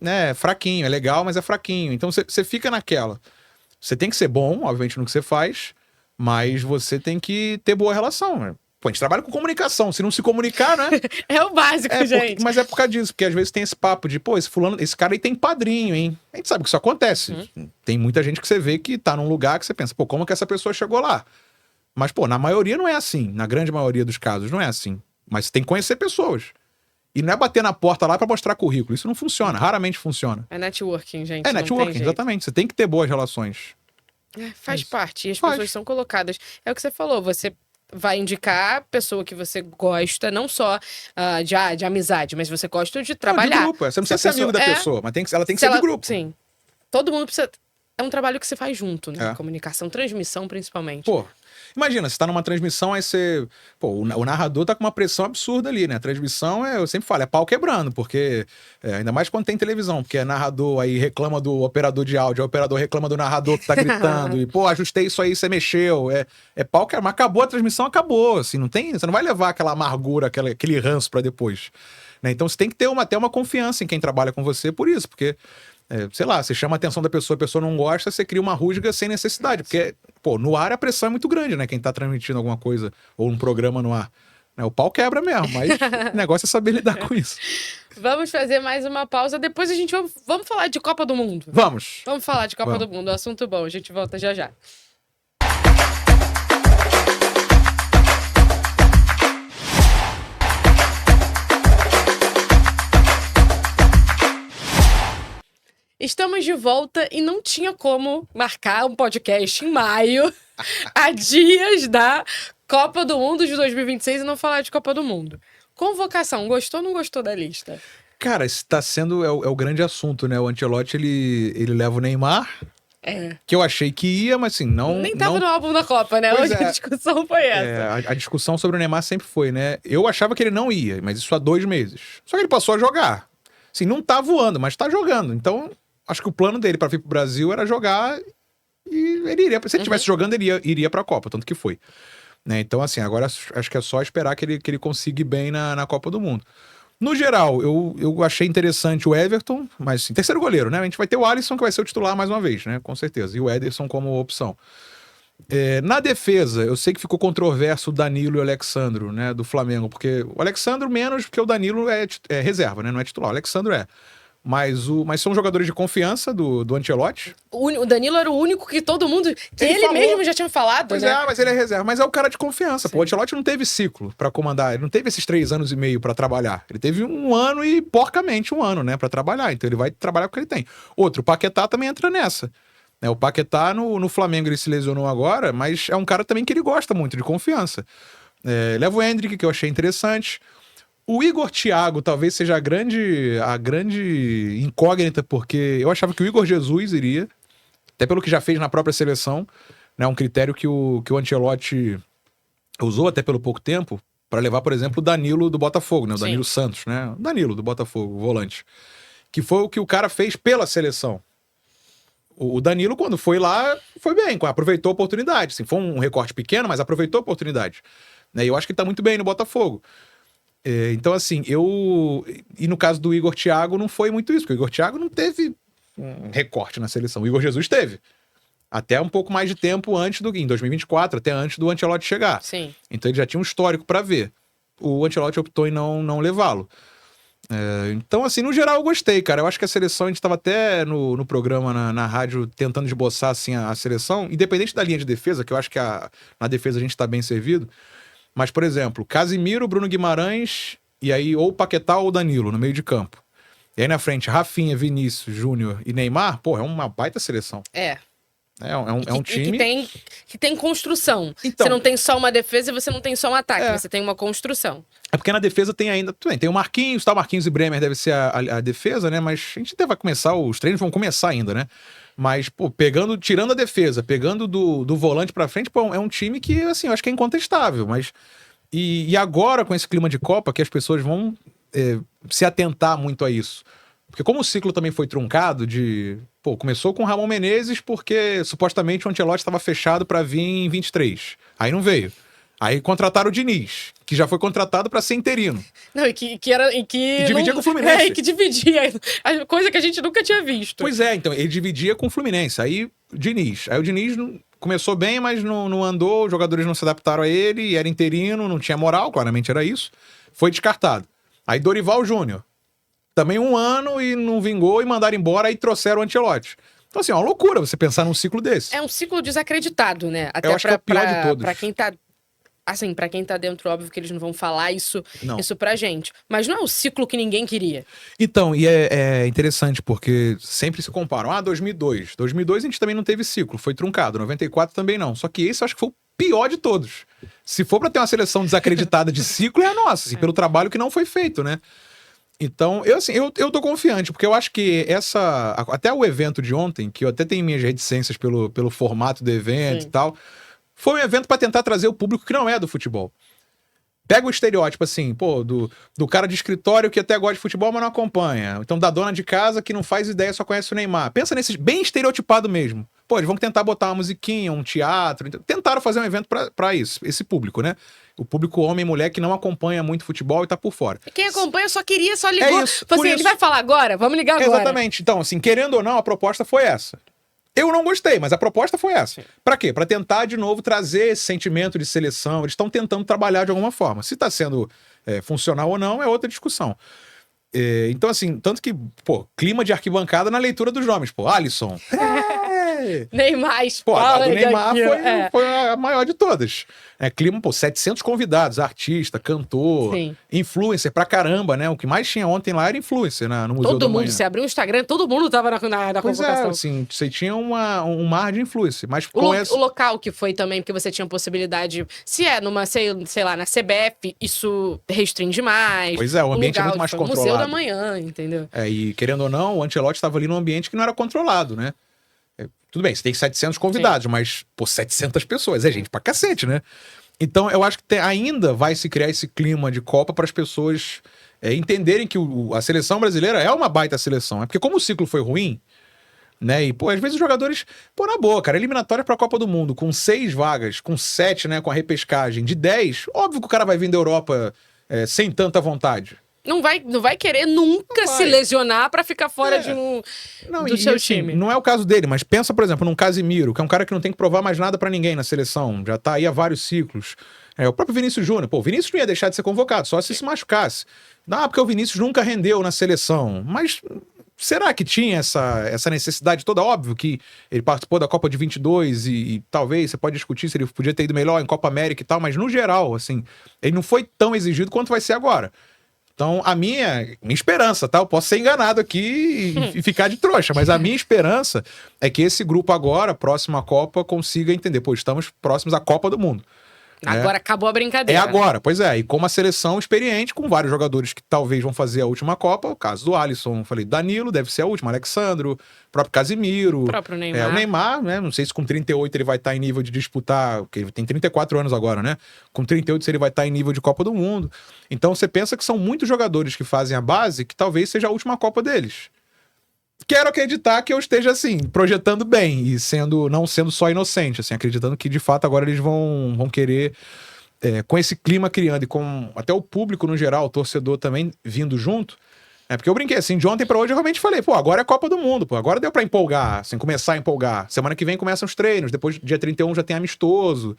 né, fraquinho, é legal, mas é fraquinho. Então você fica naquela. Você tem que ser bom, obviamente, no que você faz, mas você tem que ter boa relação, né? Pô, a gente trabalha com comunicação. Se não se comunicar, né? É o básico, gente. Mas é por causa disso, porque às vezes tem esse papo de, pô, esse cara aí tem padrinho, hein? A gente sabe que isso acontece. Tem muita gente que você vê que tá num lugar que você pensa, pô, como que essa pessoa chegou lá? Mas, pô, na maioria não é assim. Na grande maioria dos casos não é assim. Mas você tem que conhecer pessoas. E não é bater na porta lá pra mostrar currículo. Isso não funciona, raramente funciona. É networking, gente. É networking, exatamente. Você tem que ter boas relações. Faz parte. E as pessoas são colocadas. É o que você falou, você vai indicar a pessoa que você gosta, não só de amizade, mas você gosta de trabalhar. De grupo, você não precisa ser amigo da pessoa, mas ela tem que ser de grupo. Sim. Todo mundo precisa... É um trabalho que você faz junto, né? Comunicação, transmissão, principalmente. Pô, imagina, você tá numa transmissão, aí você... Pô, o narrador tá com uma pressão absurda ali, né? A transmissão, eu sempre falo, é pau quebrando, porque... ainda mais quando tem televisão, porque é narrador, aí reclama do operador de áudio, o operador reclama do narrador que tá gritando, e, pô, ajustei isso aí, você mexeu. É pau quebrando, mas acabou a transmissão, acabou, assim, não tem... Você não vai levar aquela amargura, aquele ranço pra depois, né? Então você tem que ter até uma confiança em quem trabalha com você por isso, porque... sei lá, você chama a atenção da pessoa, a pessoa não gosta, você cria uma rusga sem necessidade. Porque, pô, no ar a pressão é muito grande, né? Quem tá transmitindo alguma coisa ou um programa no ar. O pau quebra mesmo, mas o negócio é saber lidar com isso. Vamos fazer mais uma pausa, depois a gente vamos falar de Copa do Mundo. Vamos falar de Copa do Mundo, assunto bom, a gente volta já já. Estamos de volta e não tinha como marcar um podcast em maio, a dias da Copa do Mundo de 2026 e não falar de Copa do Mundo. Convocação, gostou ou não gostou da lista? Cara, isso tá sendo é o grande assunto, né? O Ancelotti, ele leva o Neymar, que eu achei que ia, mas assim, não... Nem tava no álbum da Copa, né? Hoje a discussão foi essa. A discussão sobre o Neymar sempre foi, né? Eu achava que ele não ia, mas isso há 2 meses. Só que ele passou a jogar. Assim, não tá voando, mas tá jogando. Então... Acho que o plano dele pra vir pro Brasil era jogar e ele iria. Se ele estivesse jogando, ele iria pra Copa, tanto que foi. Né? Então, assim, agora acho que é só esperar que ele consiga ir bem na Copa do Mundo. No geral, eu achei interessante o Everton, mas assim, terceiro goleiro, né? A gente vai ter o Alisson, que vai ser o titular mais uma vez, né? Com certeza. E o Ederson como opção. Na defesa, eu sei que ficou controverso o Danilo e o Alexandro, né? Do Flamengo, porque o Alexandro menos, porque o Danilo é reserva, né? Não é titular. O Alexandro é. Mas são jogadores de confiança do Ancelotti. O Danilo era o único que todo mundo... Que ele mesmo já tinha falado, pois né? Mas ele é reserva. Mas é o cara de confiança. Pô, o Ancelotti não teve ciclo pra comandar. Ele não teve esses 3 anos e meio pra trabalhar. Ele teve 1 ano e, porcamente, 1 ano, né? Pra trabalhar. Então ele vai trabalhar com o que ele tem. Outro, o Paquetá também entra nessa. O Paquetá no Flamengo ele se lesionou agora, mas é um cara também que ele gosta muito, de confiança. Leva o Endrick, que eu achei interessante. O Igor Thiago talvez seja a grande incógnita, porque eu achava que o Igor Jesus iria, até pelo que já fez na própria seleção, né? Um critério que o Ancelotti usou até pelo pouco tempo para levar, por exemplo, o Danilo do Botafogo, né? O Danilo Santos, né? O Danilo do Botafogo, o volante. Que foi o que o cara fez pela seleção. O Danilo, quando foi lá, foi bem, aproveitou a oportunidade. Assim, foi um recorte pequeno, mas aproveitou a oportunidade. Né? E eu acho que ele tá muito bem no Botafogo. Então, assim, E no caso do Igor Thiago, não foi muito isso, porque o Igor Thiago não teve um recorte na seleção. O Igor Jesus teve. Até um pouco mais de tempo em 2024, até antes do Ancelotti chegar. Sim. Então ele já tinha um histórico para ver. O Ancelotti optou em não levá-lo. Então, assim, no geral eu gostei, cara. Eu acho que a seleção, a gente estava até no programa na rádio tentando esboçar assim, a seleção, independente da linha de defesa, que eu acho que na defesa a gente está bem servido. Mas, por exemplo, Casimiro, Bruno Guimarães, e aí ou Paquetá ou Danilo no meio de campo. E aí na frente, Rafinha, Vinícius, Júnior e Neymar, pô, é uma baita seleção. É um time... Que tem construção. Então, você não tem só uma defesa e você não tem só um ataque, você tem uma construção. É porque na defesa tem ainda... Tem o Marquinhos, tá? Marquinhos e Bremer deve ser a defesa, né? Mas a gente até vai começar, os treinos vão começar ainda, né? Mas, pô, tirando a defesa, pegando do volante pra frente, pô, é um time que, assim, eu acho que é incontestável. Mas... E agora, com esse clima de Copa, que as pessoas vão se atentar muito a isso. Porque como o ciclo também foi truncado começou com o Ramon Menezes porque supostamente o Ancelotti estava fechado para vir em 23. Aí não veio. Aí contrataram o Diniz, que já foi contratado para ser interino. Não, e que dividia com o Fluminense. E que dividia. A coisa que a gente nunca tinha visto. Pois é, então, ele dividia com o Fluminense. Aí o Diniz começou bem, mas não andou, os jogadores não se adaptaram a ele, era interino, não tinha moral, claramente era isso. Foi descartado. Aí Dorival Júnior. Também 1 ano e não vingou e mandaram embora, aí trouxeram o Ancelotti. Então, assim, é uma loucura você pensar num ciclo desse. É um ciclo desacreditado, né? Até eu acho que é o pior de todos. Pra quem tá... Assim, pra quem tá dentro, óbvio que eles não vão falar isso pra gente. Mas não é o ciclo que ninguém queria. Então, e é interessante, porque sempre se comparam. 2002. 2002 a gente também não teve ciclo, foi truncado. 94 também não. Só que esse eu acho que foi o pior de todos. Se for pra ter uma seleção desacreditada de ciclo, é a nossa, assim, pelo trabalho que não foi feito, né? Então, eu tô confiante, porque eu acho que até o evento de ontem, que eu até tenho minhas reticências pelo formato do evento e tal, foi um evento pra tentar trazer o público que não é do futebol. Pega o estereótipo, assim, pô, do cara de escritório que até gosta de futebol, mas não acompanha. Então, da dona de casa que não faz ideia, só conhece o Neymar. Pensa nesses, bem estereotipado mesmo. Pô, eles vão tentar botar uma musiquinha, um teatro. Tentaram fazer um evento pra isso, esse público, né? O público homem e mulher que não acompanha muito futebol e tá por fora. E quem acompanha só ligou. Isso, assim, ele vai falar agora? Vamos ligar agora. Exatamente. Então, assim, querendo ou não, a proposta foi essa. Eu não gostei, mas a proposta foi essa. Pra quê? Pra tentar, de novo, trazer esse sentimento de seleção. Eles estão tentando trabalhar de alguma forma. Se tá sendo funcional ou não, é outra discussão. Então, assim, tanto que, pô, clima de arquibancada na leitura dos nomes. Pô, Alisson. Neymar, pô, a do Neymar foi a maior de todas. Clima, pô, 700 convidados, artista, cantor, influencer pra caramba, né? O que mais tinha ontem lá era influencer no Museu todo da mundo, Manhã. você abriu o Instagram, todo mundo tava na Pois convocação. Assim, você tinha um mar de influencer, mas o local que foi também, porque você tinha possibilidade, se é numa, sei lá, na CBF, isso restringe mais. Pois é, o ambiente é muito mais controlado. Museu da Manhã, entendeu? E querendo ou não, o Ancelotti estava ali num ambiente que não era controlado, né? Tudo bem, você tem 700 convidados, mas, pô, 700 pessoas, é gente pra cacete, né? Então, eu acho que ainda vai se criar esse clima de Copa para as pessoas entenderem que a seleção brasileira é uma baita seleção. É porque como o ciclo foi ruim, né? E, pô, às vezes os jogadores, pô, na boa, cara, eliminatória pra Copa do Mundo, com 6 vagas, com 7, né, com a repescagem, de 10, óbvio que o cara vai vir da Europa sem tanta vontade. Não vai querer nunca se lesionar pra ficar fora do seu time. Não é o caso dele, mas pensa, por exemplo, num Casimiro, que é um cara que não tem que provar mais nada pra ninguém na seleção. Já tá aí há vários ciclos. O próprio Vinícius Júnior. Pô, o Vinícius não ia deixar de ser convocado, só se machucasse. Porque o Vinícius nunca rendeu na seleção. Mas será que tinha essa necessidade toda? Óbvio que ele participou da Copa de 22 e talvez você pode discutir se ele podia ter ido melhor em Copa América e tal, mas no geral, assim, ele não foi tão exigido quanto vai ser agora. Então, a minha esperança, tá? Eu posso ser enganado aqui e ficar de trouxa, mas a minha esperança é que esse grupo agora, próximo à Copa, consiga entender. Pô, estamos próximos à Copa do Mundo. Agora acabou a brincadeira. É agora, pois é. E com uma seleção experiente, com vários jogadores que talvez vão fazer a última Copa. O caso do Alisson, falei, Danilo, deve ser a última. Alexandro, próprio Casimiro. O próprio Neymar. O Neymar, né? Não sei se com 38 ele vai estar em nível de disputar, porque ele tem 34 anos agora, né? Com 38 se ele vai estar em nível de Copa do Mundo. Então você pensa que são muitos jogadores que fazem a base que talvez seja a última Copa deles. Quero acreditar que eu esteja, assim, projetando bem e não sendo só inocente, assim, acreditando que, de fato, agora eles vão querer, com esse clima criando e com até o público, no geral, o torcedor também vindo junto, porque eu brinquei, assim, de ontem pra hoje eu realmente falei, pô, agora é a Copa do Mundo, pô, agora deu pra empolgar, assim, começar a empolgar. Semana que vem começam os treinos, depois, dia 31 já tem amistoso,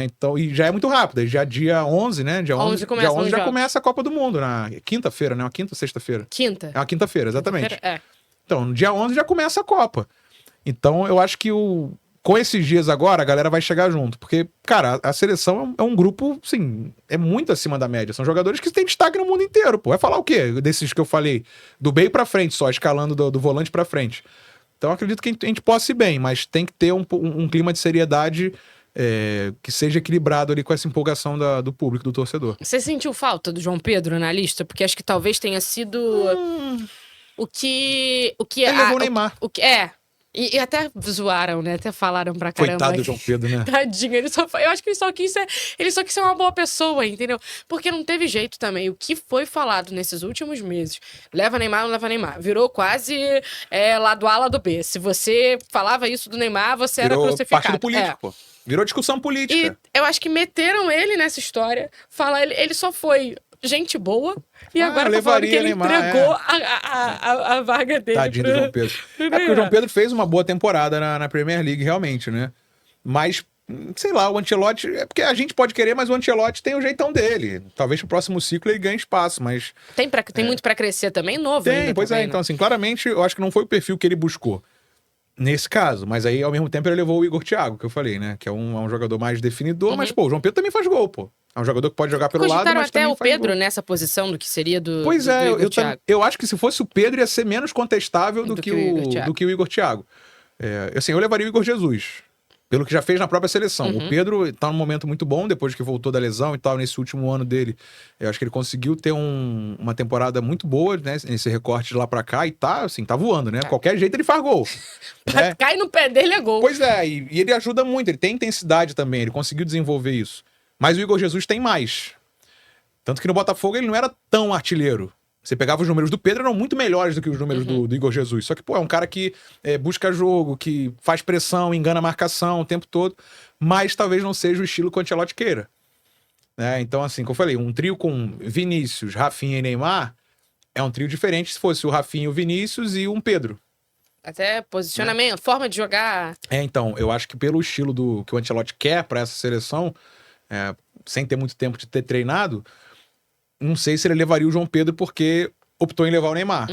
então, e já é muito rápido, já dia 11, né, dia 11 já começa a Copa do Mundo, na quinta-feira, né, uma quinta ou sexta-feira? Quinta. É uma quinta-feira, exatamente. Então, no dia 11 já começa a Copa. Então, eu acho que com esses dias agora, a galera vai chegar junto. Porque, cara, a seleção é um grupo, assim, é muito acima da média. São jogadores que têm destaque no mundo inteiro, pô. Vai falar o quê? Desses que eu falei, do meio pra frente só, escalando do volante pra frente. Então, eu acredito que a gente possa ir bem, mas tem que ter um clima de seriedade que seja equilibrado ali com essa empolgação do público, do torcedor. Você sentiu falta do João Pedro na lista? Porque acho que talvez tenha sido... O que ele levou o Neymar. E até zoaram, né? Até falaram pra caramba. Coitado do João Pedro, né? Tadinho, eu acho que ele só quis ser uma boa pessoa, entendeu? Porque não teve jeito também. O que foi falado nesses últimos meses, leva Neymar, não leva Neymar, virou quase lado A, lado B. Se você falava isso do Neymar, você Virou era crucificado. partido político, pô. Virou discussão política. E eu acho que meteram ele nessa história. Ele só foi gente boa. E agora tá falando que ele Neymar, entregou a vaga dele. Tadinho do João Pedro. Porque o João Pedro fez uma boa temporada na Premier League, realmente, né? Mas, sei lá, o Ancelotti... É porque a gente pode querer, mas o Ancelotti tem o jeitão dele. Talvez no próximo ciclo ele ganhe espaço, mas... Tem muito pra crescer também, novo Tem, ainda. pois também, então né? assim, claramente eu acho que não foi o perfil que ele buscou. Nesse caso, mas aí ao mesmo tempo ele levou o Igor Thiago, que eu falei, né? Que é um jogador mais definidor, mas pô, o João Pedro também faz gol, pô. É um jogador que pode jogar pelo lado, Cogitaram mas até também o faz Pedro gol. nessa posição do que seria do Pois do é, Igor Thiago. eu acho que se fosse o Pedro ia ser menos contestável do Do que que o Igor Thiago. do que o Igor Thiago. Assim, eu levaria o Igor Jesus, pelo que já fez na própria seleção. O Pedro tá num momento muito bom, depois que voltou da lesão e tal, nesse último ano dele. Eu acho que ele conseguiu ter uma temporada muito boa, né? Nesse recorte de lá pra cá, e tá, assim, tá voando, né? Qualquer jeito ele faz gol. né? Cai no pé dele é gol. Pois é, e ele ajuda muito, ele tem intensidade também, ele conseguiu desenvolver isso. Mas o Igor Jesus tem mais. Tanto que no Botafogo ele não era tão artilheiro. Você pegava os números do Pedro, eram muito melhores do que os números do Igor Jesus. Só que, pô, é um cara que busca jogo, que faz pressão, engana a marcação o tempo todo, mas talvez não seja o estilo que o Ancelotti queira. Então, assim, como eu falei, um trio com Vinícius, Rafinha e Neymar é um trio diferente se fosse o Rafinha, o Vinícius e um Pedro. Até posicionamento, forma de jogar. Então, eu acho que pelo estilo que o Ancelotti quer para essa seleção, sem ter muito tempo de ter treinado, não sei se ele levaria o João Pedro porque optou em levar o Neymar.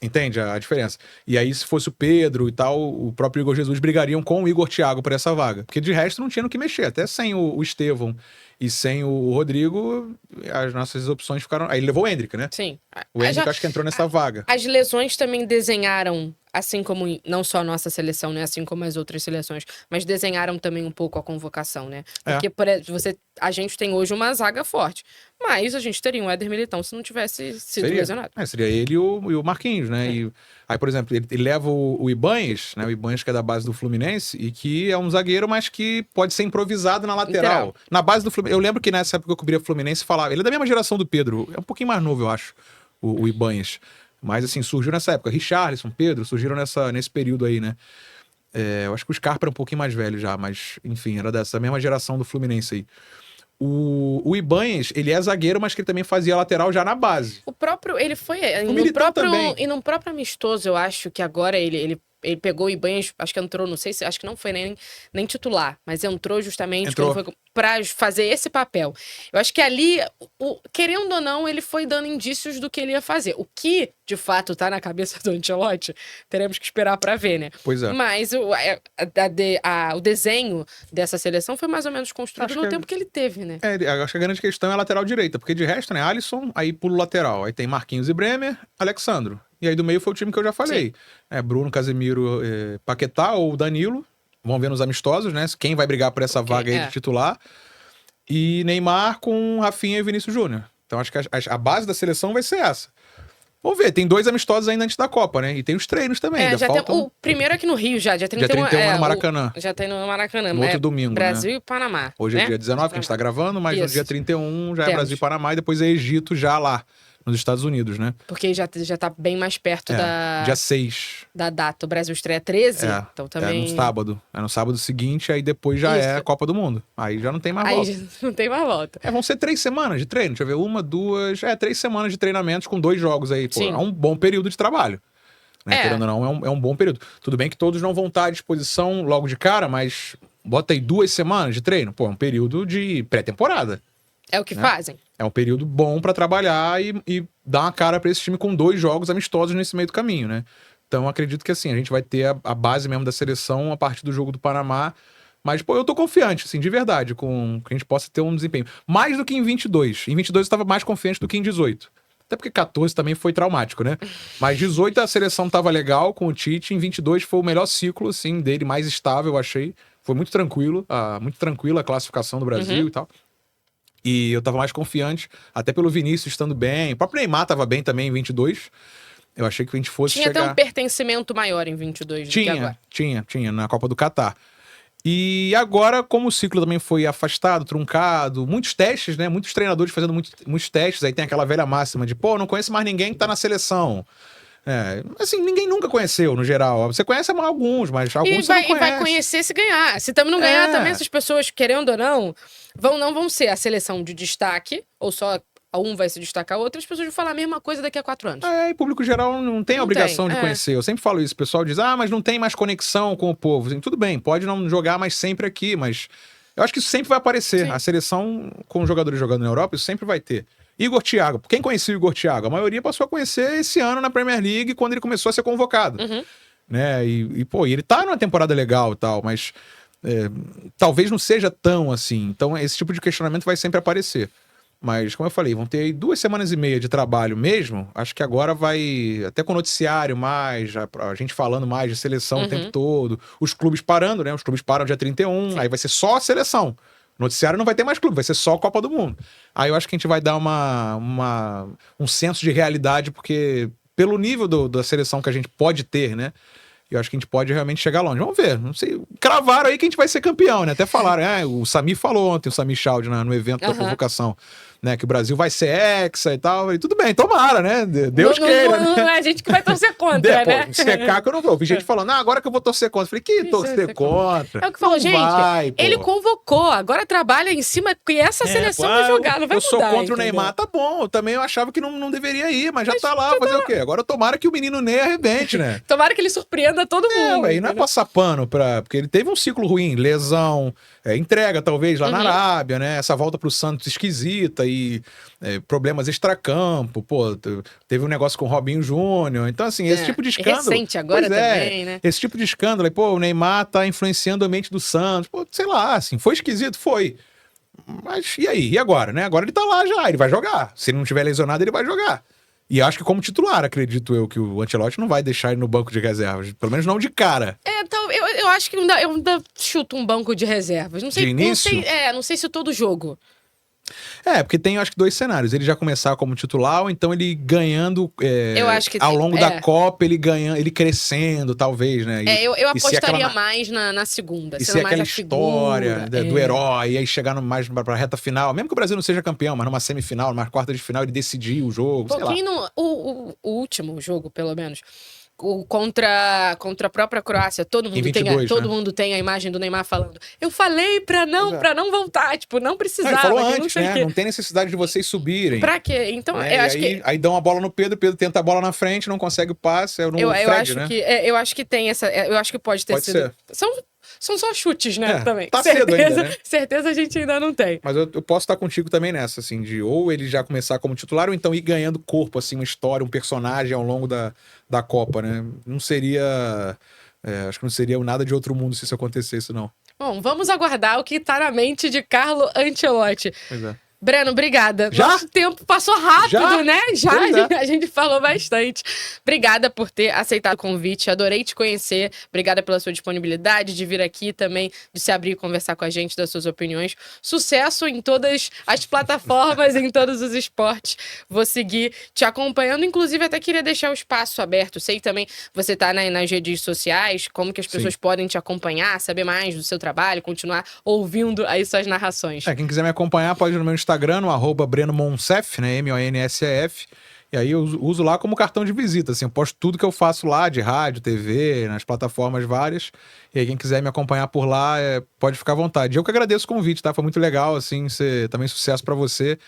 Entende a diferença? E aí, se fosse o Pedro e tal, o próprio Igor Jesus brigariam com o Igor Thiago por essa vaga. Porque de resto não tinha no que mexer. Até sem o Estevão e sem o Rodrigo, as nossas opções ficaram... Aí ele levou o Endrick, né? Sim. O Endrick acho que entrou nessa vaga. As lesões também desenharam, assim como não só a nossa seleção, né? Assim como as outras seleções, mas desenharam também um pouco a convocação, né? Porque a gente tem hoje uma zaga forte, mas a gente teria um Éder Militão se não tivesse sido lesionado. Seria ele e o Marquinhos, né? E aí, por exemplo, ele leva o Ibanez, né? O Ibanez que é da base do Fluminense e que é um zagueiro, mas que pode ser improvisado na lateral. Na base do Fluminense. Eu lembro que nessa época que eu cobria o Fluminense falava, ele é da mesma geração do Pedro, é um pouquinho mais novo, eu acho, o Ibanez. Mas assim, surgiu nessa época. Richarlison, Pedro, surgiram nesse período aí, né? Eu acho que o Scarpa era um pouquinho mais velho já, mas enfim, era dessa mesma geração do Fluminense aí. O Ibanez, ele é zagueiro, mas que ele também fazia lateral já na base. O próprio, ele foi O Militão também. E no próprio amistoso, eu acho que agora ele pegou o Ibanez, acho que entrou, não sei se, acho que não foi nem titular, mas entrou justamente para fazer esse papel. Eu acho que ali, querendo ou não, ele foi dando indícios do que ele ia fazer. O que, de fato, tá na cabeça do Ancelotti, teremos que esperar para ver, né? Pois é. Mas o desenho dessa seleção foi mais ou menos construído no tempo que ele teve, né? Acho que a grande questão é a lateral direita, porque de resto, né, Alisson, aí pulo lateral. Aí tem Marquinhos e Bremer, Alexandro. E aí do meio foi o time que eu já falei. Bruno, Casemiro, Paquetá ou Danilo. Vamos ver nos amistosos, né? Quem vai brigar por essa vaga aí de titular. E Neymar com Rafinha e Vinícius Júnior. Então acho que a base da seleção vai ser essa. Vamos ver, tem 2 amistosos ainda antes da Copa, né? E tem os treinos também. O primeiro aqui no Rio já, dia 31. Dia 31 no Maracanã. Já tem no Maracanã. No outro domingo, Brasil né? e Panamá. Hoje é dia 19 que a gente tá gravando, mas no dia 31 já é Brasil e Panamá e depois é Egito já lá, nos Estados Unidos, né? Porque já tá bem mais perto dia 6. Da data. O Brasil estreia 13, então também... É no sábado. É no sábado seguinte, aí depois já é a Copa do Mundo. Aí já não tem mais volta. Aí não tem mais volta. Vão ser 3 semanas de treino. Deixa eu ver, 1, 2... 3 semanas de treinamentos com 2 jogos aí. Pô, é um bom período de trabalho. Né? Querendo ou não, é um bom período. Tudo bem que todos não vão estar à disposição logo de cara, mas bota aí 2 semanas de treino. Pô, é um período de pré-temporada. É o que fazem. É um período bom pra trabalhar e dar uma cara pra esse time com 2 jogos amistosos nesse meio do caminho, né? Então, acredito que assim, a gente vai ter a base mesmo da seleção a partir do jogo do Panamá. Mas, pô, eu tô confiante, assim, de verdade, com que a gente possa ter um desempenho. Mais do que em 22. Em 22 eu tava mais confiante do que em 18. Até porque 14 também foi traumático, né? Mas 18 a seleção tava legal com o Tite. Em 22 foi o melhor ciclo, assim, dele, mais estável, eu achei. Foi muito tranquila a classificação do Brasil e tal. E eu tava mais confiante, até pelo Vinícius estando bem. O próprio Neymar tava bem também em 22. Eu achei que a gente fosse Tinha chegar... até um pertencimento maior em 22 do que agora. Tinha, na Copa do Catar. E agora, como o ciclo também foi afastado, truncado, muitos testes, né? Muitos treinadores fazendo muitos testes, aí tem aquela velha máxima de, não conheço mais ninguém que tá na seleção. Assim, ninguém nunca conheceu, no geral. Você conhece alguns, mas alguns você não conhece. E vai conhecer se ganhar. Se também não ganhar, também essas pessoas, querendo ou não vão ser a seleção de destaque, ou só um vai se destacar, outras pessoas vão falar a mesma coisa daqui a 4 anos. E público geral não tem a obrigação de conhecer. Eu sempre falo isso. O pessoal diz, mas não tem mais conexão com o povo. Assim, tudo bem, pode não jogar mais sempre aqui, mas eu acho que isso sempre vai aparecer. Sim. A seleção com jogadores jogando na Europa, isso sempre vai ter. Igor Thiago. Quem conhecia o Igor Thiago? A maioria passou a conhecer esse ano na Premier League, quando ele começou a ser convocado. Uhum. Né? E ele tá numa temporada legal e tal, mas talvez não seja tão assim. Então, esse tipo de questionamento vai sempre aparecer. Mas, como eu falei, vão ter aí 2 semanas e meia de trabalho mesmo. Acho que agora vai, até com o noticiário mais, a gente falando mais de seleção o tempo todo. Os clubes parando, né? Os clubes param dia 31, aí vai ser só a seleção. Noticiário não vai ter mais clube, vai ser só a Copa do Mundo. Aí eu acho que a gente vai dar um senso de realidade, porque pelo nível da seleção que a gente pode ter, né? Eu acho que a gente pode realmente chegar longe. Vamos ver, não sei. Cravaram aí que a gente vai ser campeão, né? Até falaram, o Samir falou ontem, o Samir Chaldi, no evento da convocação, né? Que o Brasil vai ser hexa e tal. E tudo bem, tomara, né? Deus queira. Não é a gente que vai torcer contra, né? Secar que eu não vou. Vi gente falando, agora que eu vou torcer contra. Falei, que torcer contra? É o que falou, gente. Vai, ele convocou, agora trabalha em cima que essa seleção vai jogar, não vai mudar. Eu sou contra entendeu? o Neymar, tá bom. Eu também achava que não deveria ir, mas já tá lá, fazer o quê? Agora tomara que o menino Ney arrebente, né? Tomara que ele surpreenda todo mundo. Aí não é passar pano porque ele teve um ciclo ruim, lesão, entrega talvez lá na Arábia, né? Essa volta pro Santos esquisita e problemas extracampo, teve um negócio com o Robinho Júnior. Então, assim, esse tipo de escândalo... recente agora também, né? Esse tipo de escândalo, o Neymar tá influenciando o ambiente do Santos. Sei lá, assim, foi esquisito? Foi. Mas e aí? E agora, né? Agora ele tá lá já, ele vai jogar. Se ele não tiver lesionado, ele vai jogar. E acho que como titular, acredito eu, que o Ancelotti não vai deixar ele no banco de reservas. Pelo menos não de cara. Eu acho que eu ainda chuto um banco de reservas. Não sei, de início? Não sei se todo jogo. Porque tem, acho que 2 cenários. Ele já começar como titular, ou então ele ganhando eu acho que ao longo da Copa, ele ganhando, ele crescendo, talvez, né? Eu apostaria mais na segunda. E se aquela história do herói, e aí chegar mais pra reta final, mesmo que o Brasil não seja campeão, mas numa semifinal, numa quarta de final, ele decidir o jogo, sei lá. O último jogo, pelo menos... Contra a própria Croácia, todo mundo tem a imagem do Neymar falando. Eu falei pra não voltar, não precisava. Ele falou antes, né? Não tem necessidade de vocês subirem. Pra quê? Então, eu acho que... Aí dão a bola no Pedro tenta a bola na frente, não consegue o passe, eu acho que eu acho que tem essa... Eu acho que pode sido... São só chutes, né, também. Tá cedo ainda, né? Certeza a gente ainda não tem. Mas eu posso estar contigo também nessa, assim, de ou ele já começar como titular, ou então ir ganhando corpo, assim, uma história, um personagem ao longo da Copa, né? Não seria... acho que não seria nada de outro mundo se isso acontecesse, não. Bom, vamos aguardar o que tá na mente de Carlo Ancelotti. Pois é. Breno, obrigada. Já? Nosso tempo passou rápido, né? Já, a gente falou bastante. Obrigada por ter aceitado o convite, adorei te conhecer. Obrigada pela sua disponibilidade de vir aqui também, de se abrir e conversar com a gente das suas opiniões. Sucesso em todas as plataformas, em todos os esportes. Vou seguir te acompanhando, inclusive até queria deixar o espaço aberto. Sei que também você tá nas redes sociais, como que as pessoas podem te acompanhar, saber mais do seu trabalho, continuar ouvindo aí suas narrações. Quem quiser me acompanhar pode ir no meu Instagram, no @BrenoMonsef, né? MONSEF. E aí eu uso lá como cartão de visita, assim, eu posto tudo que eu faço lá, de rádio, TV, nas plataformas várias. E aí quem quiser me acompanhar por lá, pode ficar à vontade. Eu que agradeço o convite, tá? Foi muito legal, assim, também sucesso pra você.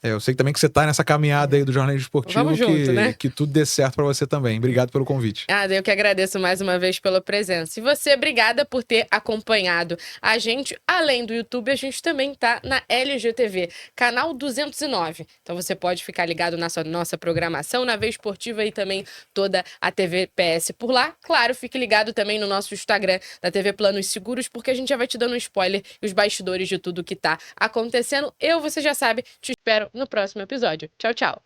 Eu sei também que você tá nessa caminhada aí do jornalismo esportivo. Vamos junto, né? Que tudo dê certo pra você também. Obrigado pelo convite. Eu que agradeço mais uma vez pela presença. E você, obrigada por ter acompanhado a gente. Além do YouTube, a gente também tá na LGTV, canal 209. Então você pode ficar ligado na nossa programação, na Veia Esportiva e também toda a TV PS por lá. Claro, fique ligado também no nosso Instagram da TV Planos Seguros, porque a gente já vai te dando um spoiler e os bastidores de tudo que tá acontecendo. Você já sabe, te espero no próximo episódio. Tchau, tchau.